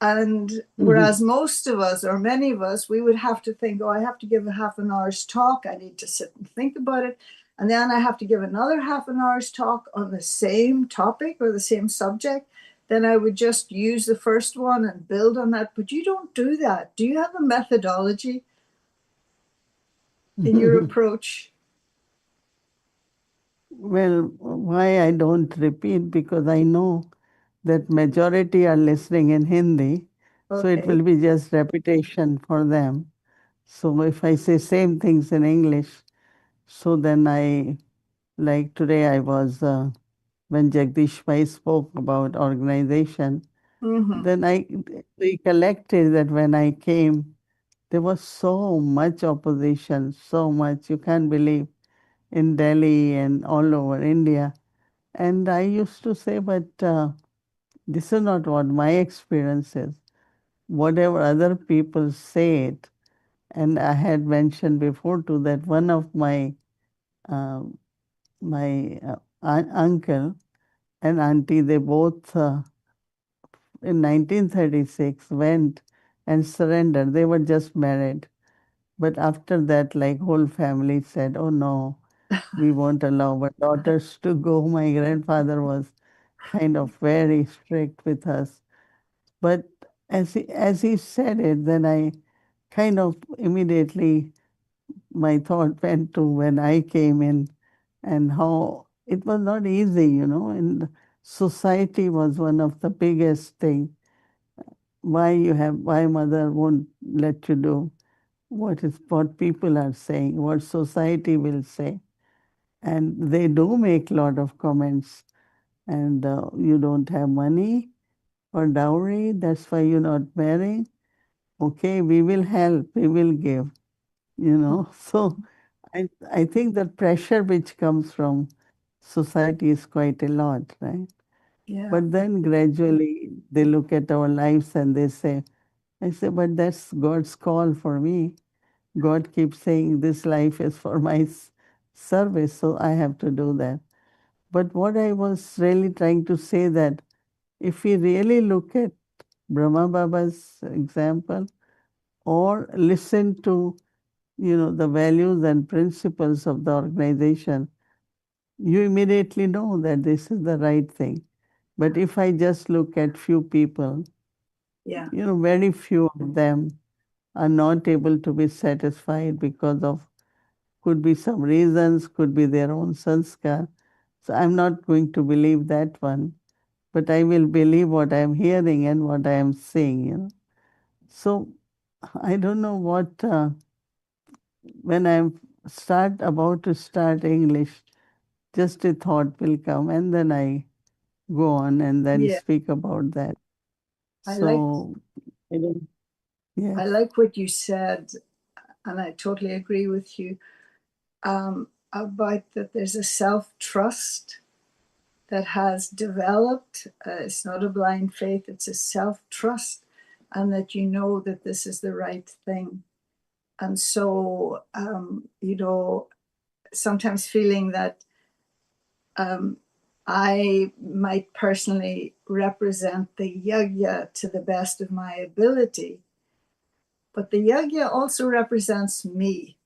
And whereas most of us, or many of us, we would have to think, oh, I have to give a half an hour's talk. I need to sit and think about it. And then I have to give another half an hour's talk on the same topic or the same subject. Then I would just use the first one and build on that. But you don't do that. Do you have a methodology in your approach?
Well, why I don't repeat? Because I know that majority are listening in Hindi. So it will be just repetition for them. So if I say same things in English, so then like today I was, when Jagdish Bhai spoke about organization, then I recollected that when I came, there was so much opposition, so much, you can't believe. in Delhi and all over India. And I used to say, but this is not what my experience is. Whatever other people say it. And I had mentioned before too that one of my uh, uncle and auntie, they both in 1936 went and surrendered. They were just married. But after that, like whole family said, oh no, we won't allow our daughters to go. My grandfather was kind of very strict with us. But as he said it, then I kind of immediately my thought went to when I came in and how it was not easy, and society was one of the biggest thing. Why mother won't let you do what people are saying, what society will say. And they do make a lot of comments. And you don't have money or dowry, that's why you're not marrying. Okay, we will help, we will give, So I think the pressure which comes from society is quite a lot, right?
Yeah.
But then gradually they look at our lives and they say, I say, but that's God's call for me. God keeps saying this life is for my service, so I have to do that. But what I was really trying to say that if we really look at Brahma Baba's example or listen to the values and principles of the organization, you immediately know that this is the right thing. But if I just look at few people,
Yeah.
very few of them are not able to be satisfied because of, could be some reasons, could be their own sanskar. So I'm not going to believe that one, but I will believe what I am hearing and what I am seeing. So I don't know what, when I'm about to start English, just a thought will come and then I go on and then
Yeah.
speak about that.
I like
So, I don't, yes.
I like what you said, and I totally agree with you, about that there's a self-trust that has developed. It's not a blind faith, it's a self-trust, and that you know that this is the right thing. And so, sometimes feeling that I might personally represent the yajna to the best of my ability, but the yajna also represents me.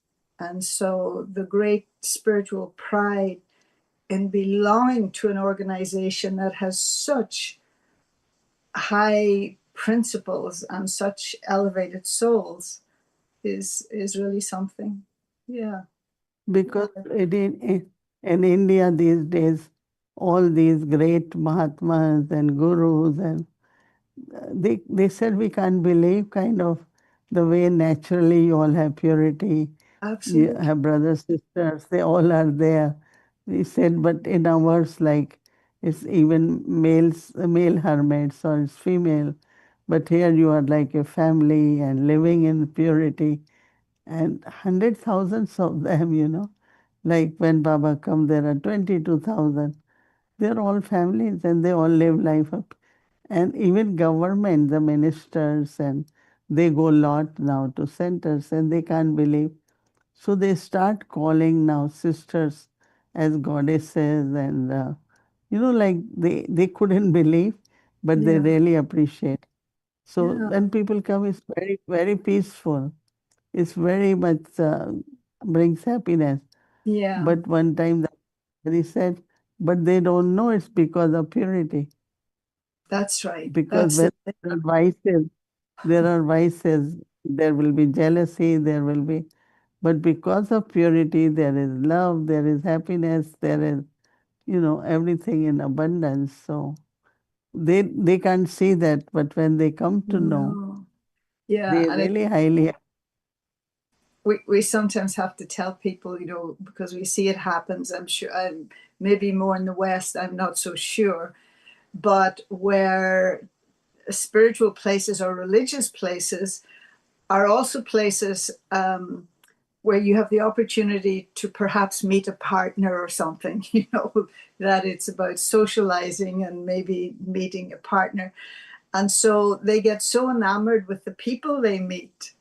And so the great spiritual pride in belonging to an organization that has such high principles and such elevated souls is really something. Yeah.
Because in India these days, all these great Mahatmas and Gurus, and they said we can't believe kind of the way naturally you all have purity. You
Absolutely.
have brothers, sisters, they all are there. We said, but in ours, like, it's even male hermits or it's female. But here you are like a family and living in purity. And hundred thousands of them. Like when Baba come, there are 22,000. They're all families and they all live life up. And even government, the ministers, and they go a lot now to centers and they can't believe. So they start calling now sisters as goddesses and, like they couldn't believe, but they
Yeah.
really appreciate. So
Yeah.
when people come, it's very, very peaceful. It's very much brings happiness.
Yeah.
But one time he said, but they don't know it's because of purity.
That's right.
Because
That's
when
it.
there are vices, there will be jealousy, there will be, but because of purity, there is love, there is happiness, there is, everything in abundance. So they can't see that, but when they come to know,
No. Yeah.
they
And
really highly.
we sometimes have to tell people, because we see it happens, I'm sure, maybe more in the West, I'm not so sure, but where spiritual places or religious places are also places where you have the opportunity to perhaps meet a partner or something, that it's about socializing and maybe meeting a partner. And so they get so enamored with the people they meet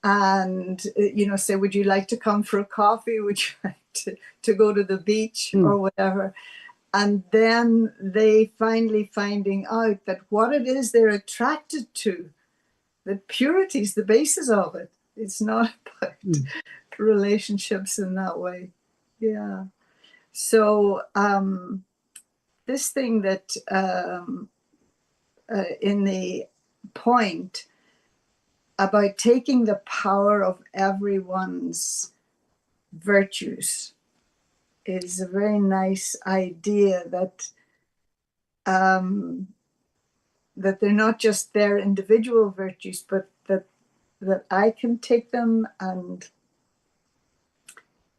and, say, would you like to come for a coffee? Would you like to go to the beach or whatever? And then they finally finding out that what it is they're attracted to, that purity is the basis of it. It's not about relationships in that way. Yeah. So this thing that in the point about taking the power of everyone's virtues is a very nice idea, that that they're not just their individual virtues, but that I can take them and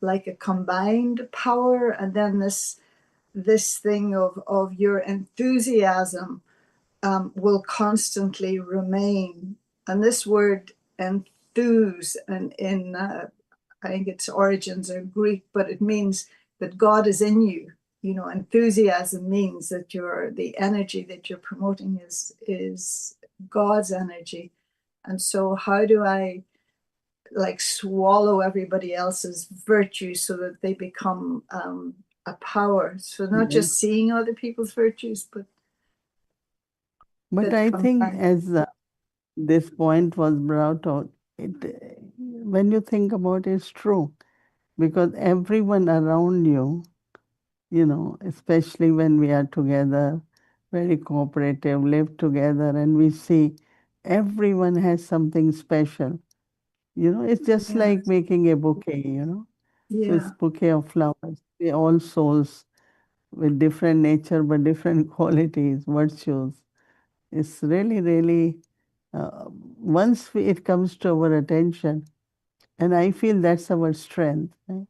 like a combined power, and then this thing of your enthusiasm will constantly remain. And this word enthuse, and in I think its origins are Greek, but it means that God is in you. Enthusiasm means that the energy that you're promoting is God's energy. And so how do I like swallow everybody else's virtues so that they become a power? So not just seeing other people's virtues,
but I think as this point was brought out, when you think about it, it's true, because everyone around you, especially when we are together, very cooperative, live together, and we see everyone has something special. It's just like making a bouquet, So it's bouquet of flowers. They all souls with different nature but different qualities, virtues. It's really, really, once it comes to our attention, and I feel that's our strength, right?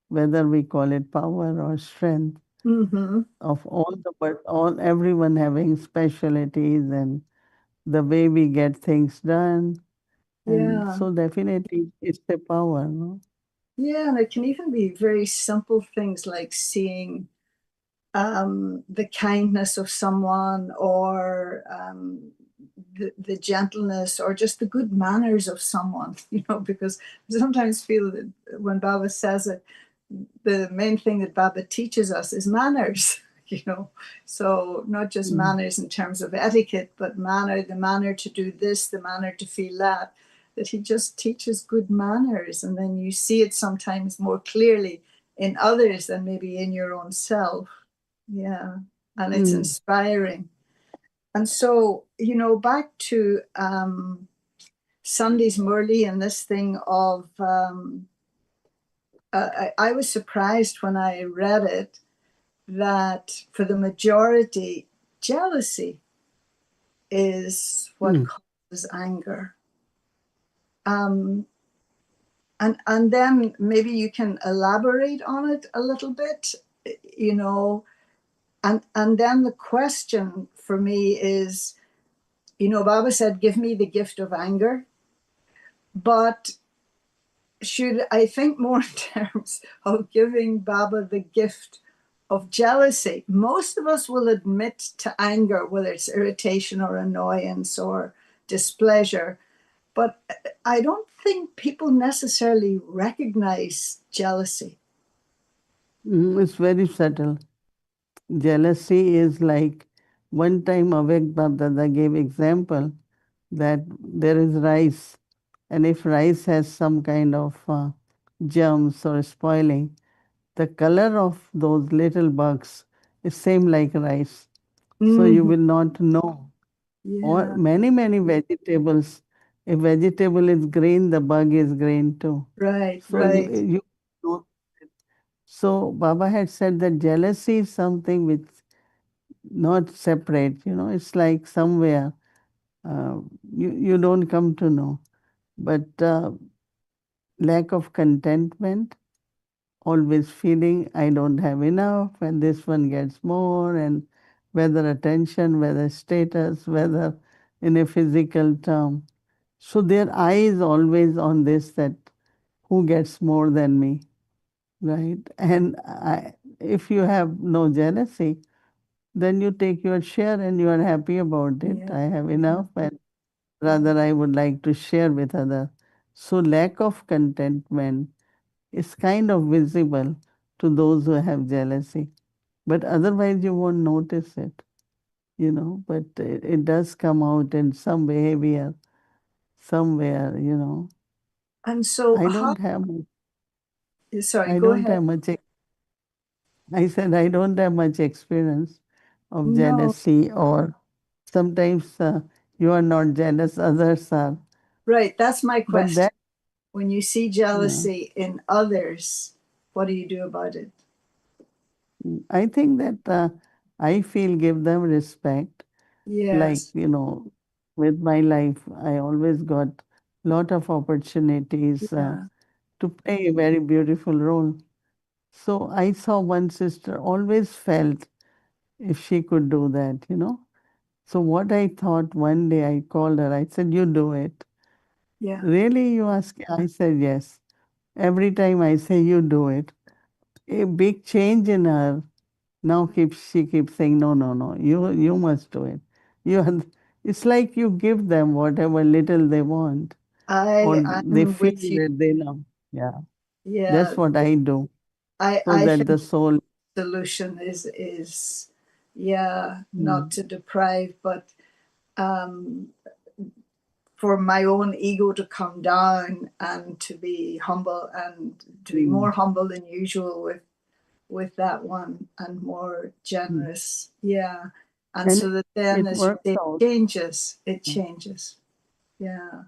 Whether we call it power or strength, of everyone having specialties and the way we get things done. And so definitely it's the power, no?
Yeah, and it can even be very simple things like seeing the kindness of someone, or the gentleness, or just the good manners of someone, because I sometimes feel that when Baba says it, the main thing that Baba teaches us is manners, so not just manners in terms of etiquette, but the manner to do this, the manner to feel that he just teaches good manners. And then you see it sometimes more clearly in others than maybe in your own self. Yeah. And it's inspiring. And so, back to Sunday's Murli and this thing of, I was surprised when I read it that for the majority, jealousy is what causes anger. And then maybe you can elaborate on it a little bit, and then the question for me is, Baba said, give me the gift of anger, but should I think more in terms of giving Baba the gift of jealousy? Most of us will admit to anger, whether it's irritation or annoyance or displeasure, but I don't think people necessarily recognize jealousy.
It's very subtle. Jealousy is like, one time Avyakt bapdada gave example that there is rice, and if rice has some kind of germs or spoiling, the color of those little bugs is same like rice. So you will not know. Or many vegetables, if vegetable is green, the bug is green too.
Right,
So
right.
you know. So Baba had said that jealousy is something which not separate, it's like somewhere you don't come to know. But lack of contentment, always feeling I don't have enough and this one gets more, and whether attention, whether status, whether in a physical term. So their eye is always on this, that who gets more than me, right? And if you have no jealousy, then you take your share and you are happy about it.
Yeah.
I have enough, and rather I would like to share with others. So lack of contentment is kind of visible to those who have jealousy, but otherwise you won't notice it, but it does come out in some behavior somewhere.
And so
I
how,
don't have
sorry,
I
go
don't
ahead.
have much I said I don't have much experience of
No,
jealousy, or sometimes you are not jealous, others are.
right. That's my
But
question.
that,
When you see
yeah,
jealousy in others, what do you do about it?
I think that I feel give them respect. Like,
Yes.
with my life, I always got lot of opportunities
Yeah.
to play a very beautiful role. So I saw one sister always felt if she could do that. So what I thought, one day I called her, I said, you do it.
Yeah.
Really, you ask? I said, yes. Every time I say, you do it. A big change in her. Now she keeps saying, no, no, no, you must do it. You are, it's like you give them whatever little they want, or they
I'm
feel
with you.
that they know. Yeah,
Yeah.
that's what I do, so
I
that
think
the soul.
the solution is yeah, not
Mm,
to deprive, but um for my own ego to come down and to be humble and to be more
mm,
humble than usual with that one and more
mm.
generous. Yeah. And
And
so that then
it
as you
works
say,
out.
it changes. Yeah.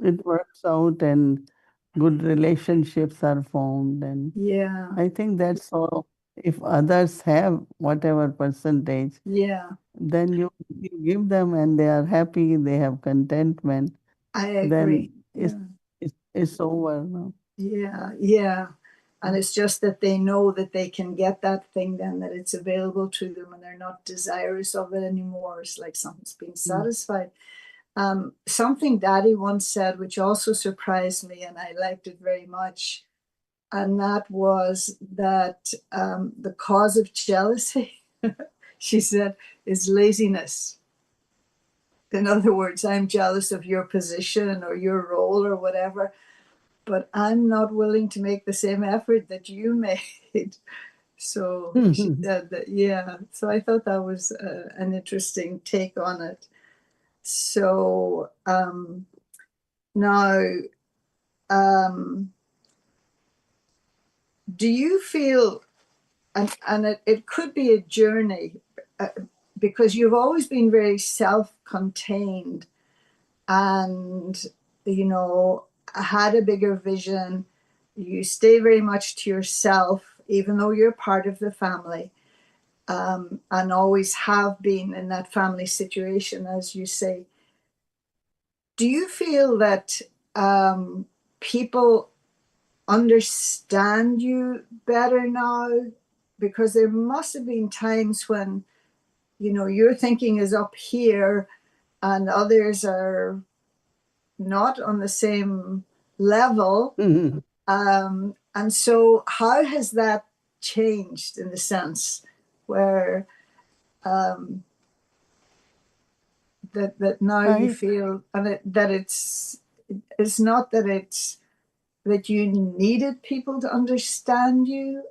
It works out, and good relationships are formed. And
Yeah.
I think that's all. If others have whatever percentage,
Yeah.
then you give them and they are happy, they have contentment,
I
then
agree. Yeah.
it's over. No?
Yeah. Yeah. And it's just that they know that they can get that thing then, that it's available to them and they're not desirous of it anymore. It's like something's being
Mm.
satisfied. Something Daddy once said, which also surprised me, and I liked it very much, and that was that the cause of jealousy, she said, is laziness. In other words, I'm jealous of your position or your role or whatever, but I'm not willing to make the same effort that you made. So she said that, yeah. So I thought that was an interesting take on it. So now, do you feel, and it could be a journey, because you've always been very self-contained and, had a bigger vision. You stay very much to yourself, even though you're part of the family, and always have been in that family situation, as you say. Do you feel that people understand you better now? Because there must have been times when, your thinking is up here and others are not on the same level. And so, how has that changed in the sense where that now you
I
feel, and that it's not that it's that you needed people to understand you,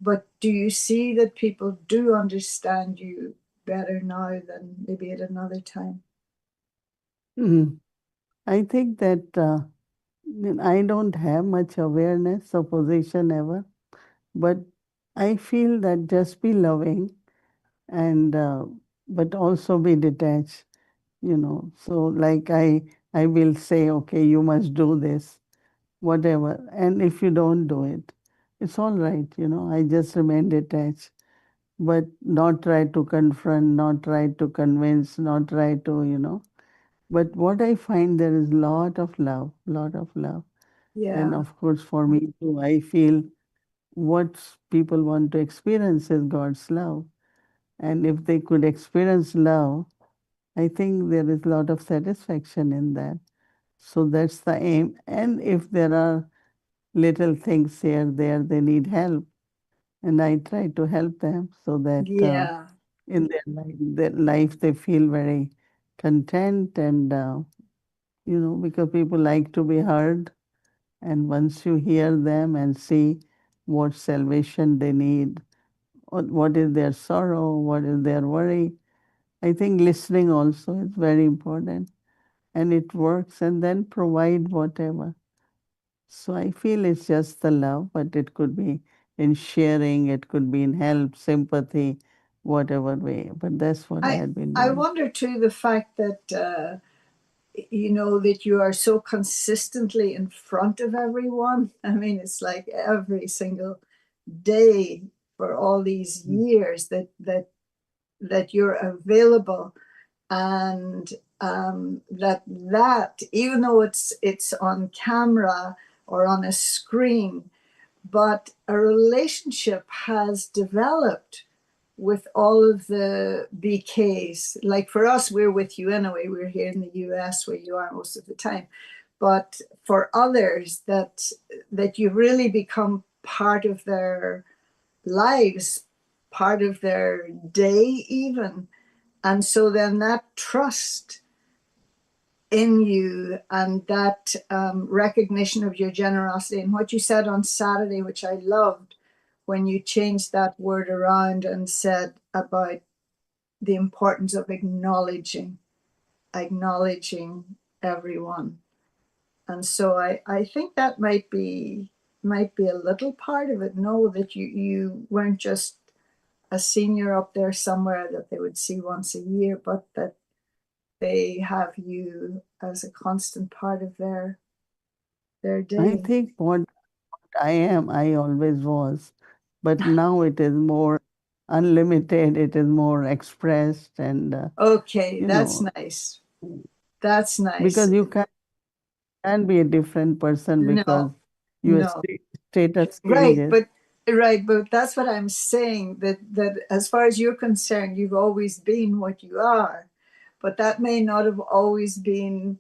but do you see that people do understand you better now than maybe at another time?
mm, I think that I don't have much awareness of position ever, but I feel that just be loving, and but also be detached. So like I will say, okay, you must do this, whatever. And if you don't do it, it's all right. I just remain detached, but not try to confront, not try to convince, not try to. But what I find, there is lot of love, lot of love. And
Yeah,
of course, for me too, I feel what people want to experience is God's love. And if they could experience love, I think there is a lot of satisfaction in that. So that's the aim. And if there are little things here, there, they need help. And I try to help them so that
Yeah.
in their life they feel very content and, because people like to be heard. And once you hear them and see what salvation they need, what is their sorrow, what is their worry, I think listening also is very important. And it works, and then provide whatever. So I feel it's just the love, but it could be in sharing, it could be in help, sympathy, whatever way. But that's what I had been
I
doing.
wonder too the fact that that you are so consistently in front of everyone. I mean, it's like every single day for all these years that you're available, and that even though it's on camera or on a screen, but a relationship has developed with all of the BKs. Like for us, we're with you anyway. We're here in the US where you are most of the time. But for others, that you really become part of their lives, part of their day even. And so then that trust in you and that recognition of your generosity, and what you said on Saturday, which I loved, when you changed that word around and said about the importance of acknowledging everyone. And so I think that might be a little part of it. Know that you weren't just a senior up there somewhere that they would see once a year, but that they have you as a constant part of their
I
day.
think what I am, I always was. But now it is more unlimited, it is more expressed, and,
Okay,
you
that's
know,
nice. That's nice.
because you can be a different person because
No,
your
no.
status
Right,
changes.
but that's what I'm saying, that as far as you're concerned, you've always been what you are, but that may not have always been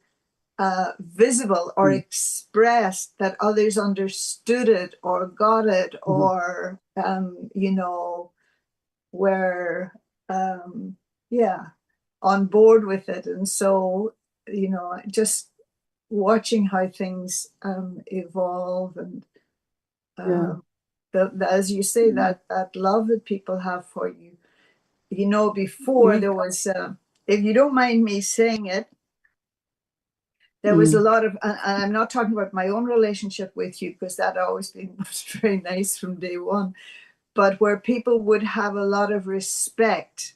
visible or
Mm.
expressed, that others understood it or got it,
Mhm.
or were yeah, on board with it. And so just watching how things evolve, and
Yeah.
as you say,
Mm.
that love that people have for you. Before
We
there
come.
was, if you don't mind me saying it, there was a
Mm.
lot of, and I'm not talking about my own relationship with you, because that always been was very nice from day one, but where people would have a lot of respect,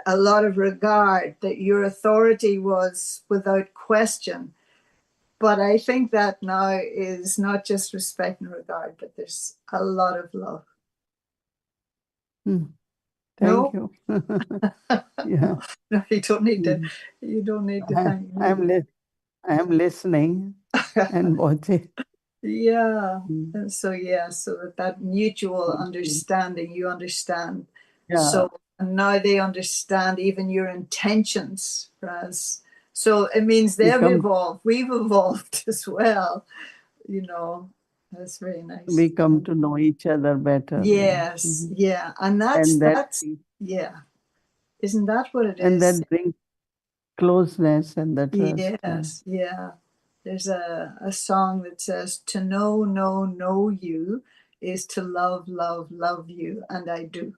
a lot of regard, that your authority was without question. But I think that now is not just respect and regard, but there's a lot of love.
Mm. Thank
No,
you. Yeah.
no, you don't need to.
Mm.
You don't need to
I,
thank
I'm
me.
I'm listening and watching.
Yeah.
Mm.
And so so that mutual
Thank you.
understanding, you understand.
Yeah.
So and now they understand even your intentions, Raz. So it means
We
they've
come
evolved. We've evolved as well. You know, that's very nice.
we come to know each other better. Yeah.
Yes,
Mhm.
yeah. And that's
And that
yeah. Isn't that what it
and
is?
that brings closeness and the trust. Yeah.
Yes, yeah. There's a song that says, to know you is to love you. And I do.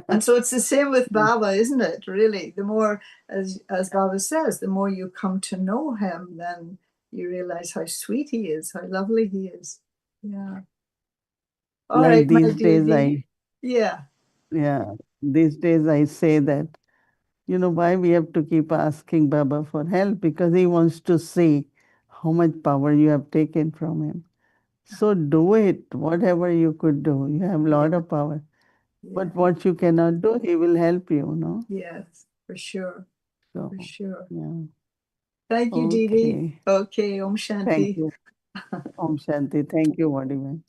And so it's the same with Baba, isn't it? Really, the more, as Baba says, the more you come to know him, then you realize how sweet he is, how lovely he is. Yeah. All
Like
right, my
these days
dearie. Yeah.
yeah, these days I say that, why we have to keep asking Baba for help, because he wants to see how much power you have taken from him. So do it, whatever you could do. You have a
Yeah.
lot of power.
Yeah.
But what you cannot do, he will help you, no?
Yes, for sure.
So,
For sure.
yeah.
Thank you, Didi.
Okay.
Okay, Om
Thank
Shanti.
you. Om Shanti. Thank you, Madhuban.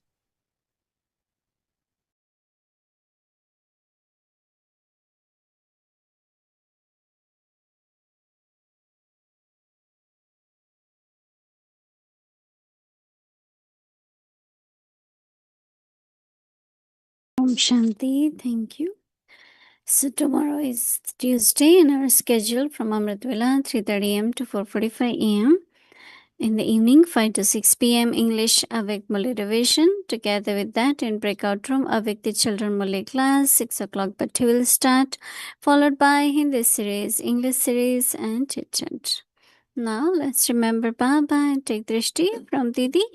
Om Shanti, thank you. So tomorrow is Tuesday in our schedule from Amrit Vela 3:30 am to 4:45 am. In the evening 5 to 6 pm English Avyakt Murli division. Together with that in breakout room Avyakti children Murli class 6 o'clock Bhatti will start, followed by Hindi series, English series and chit chat. Now let's remember Baba and take drishti from Didi.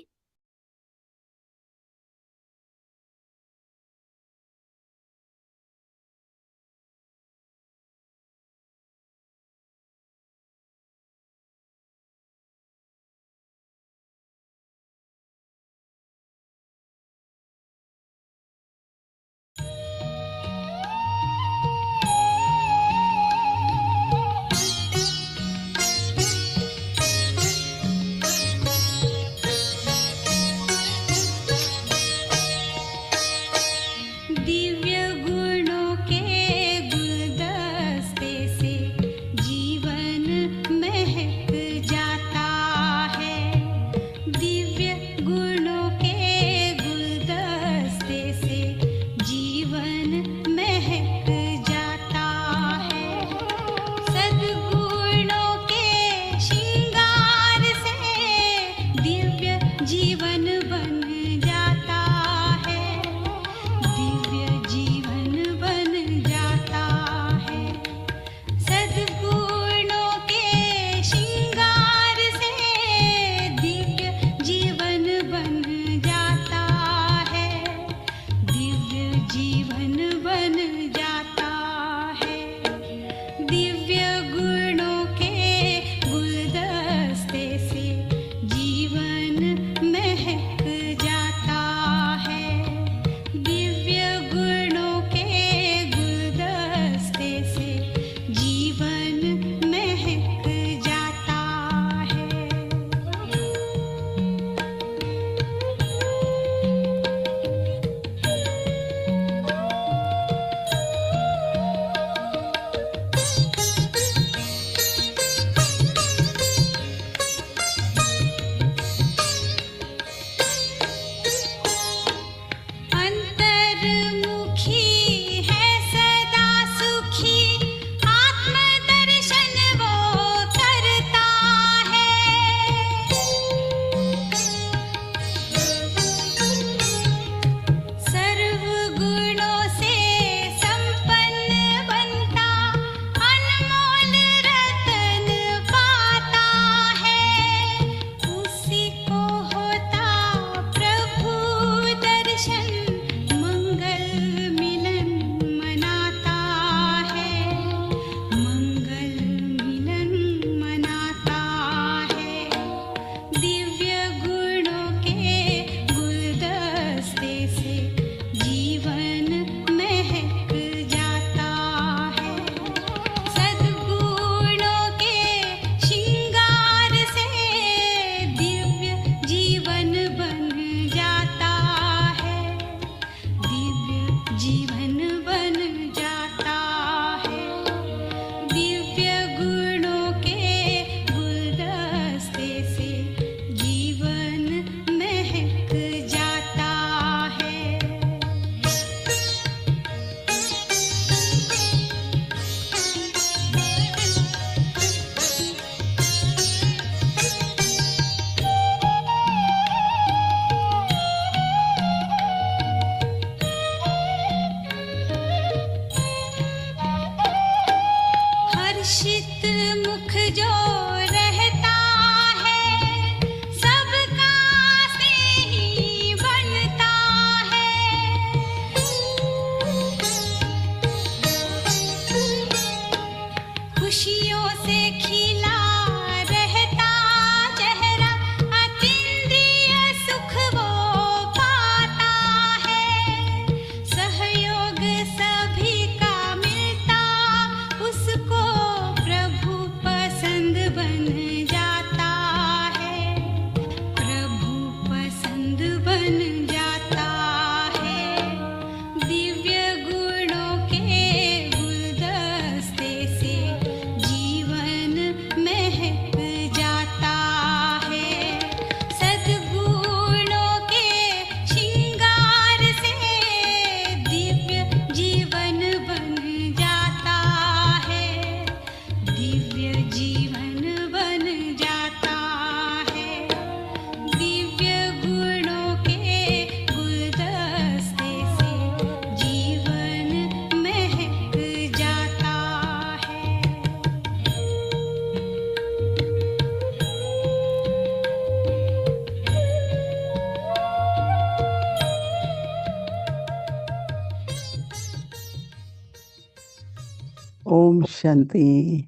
Shanti,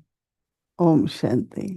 Om Shanti.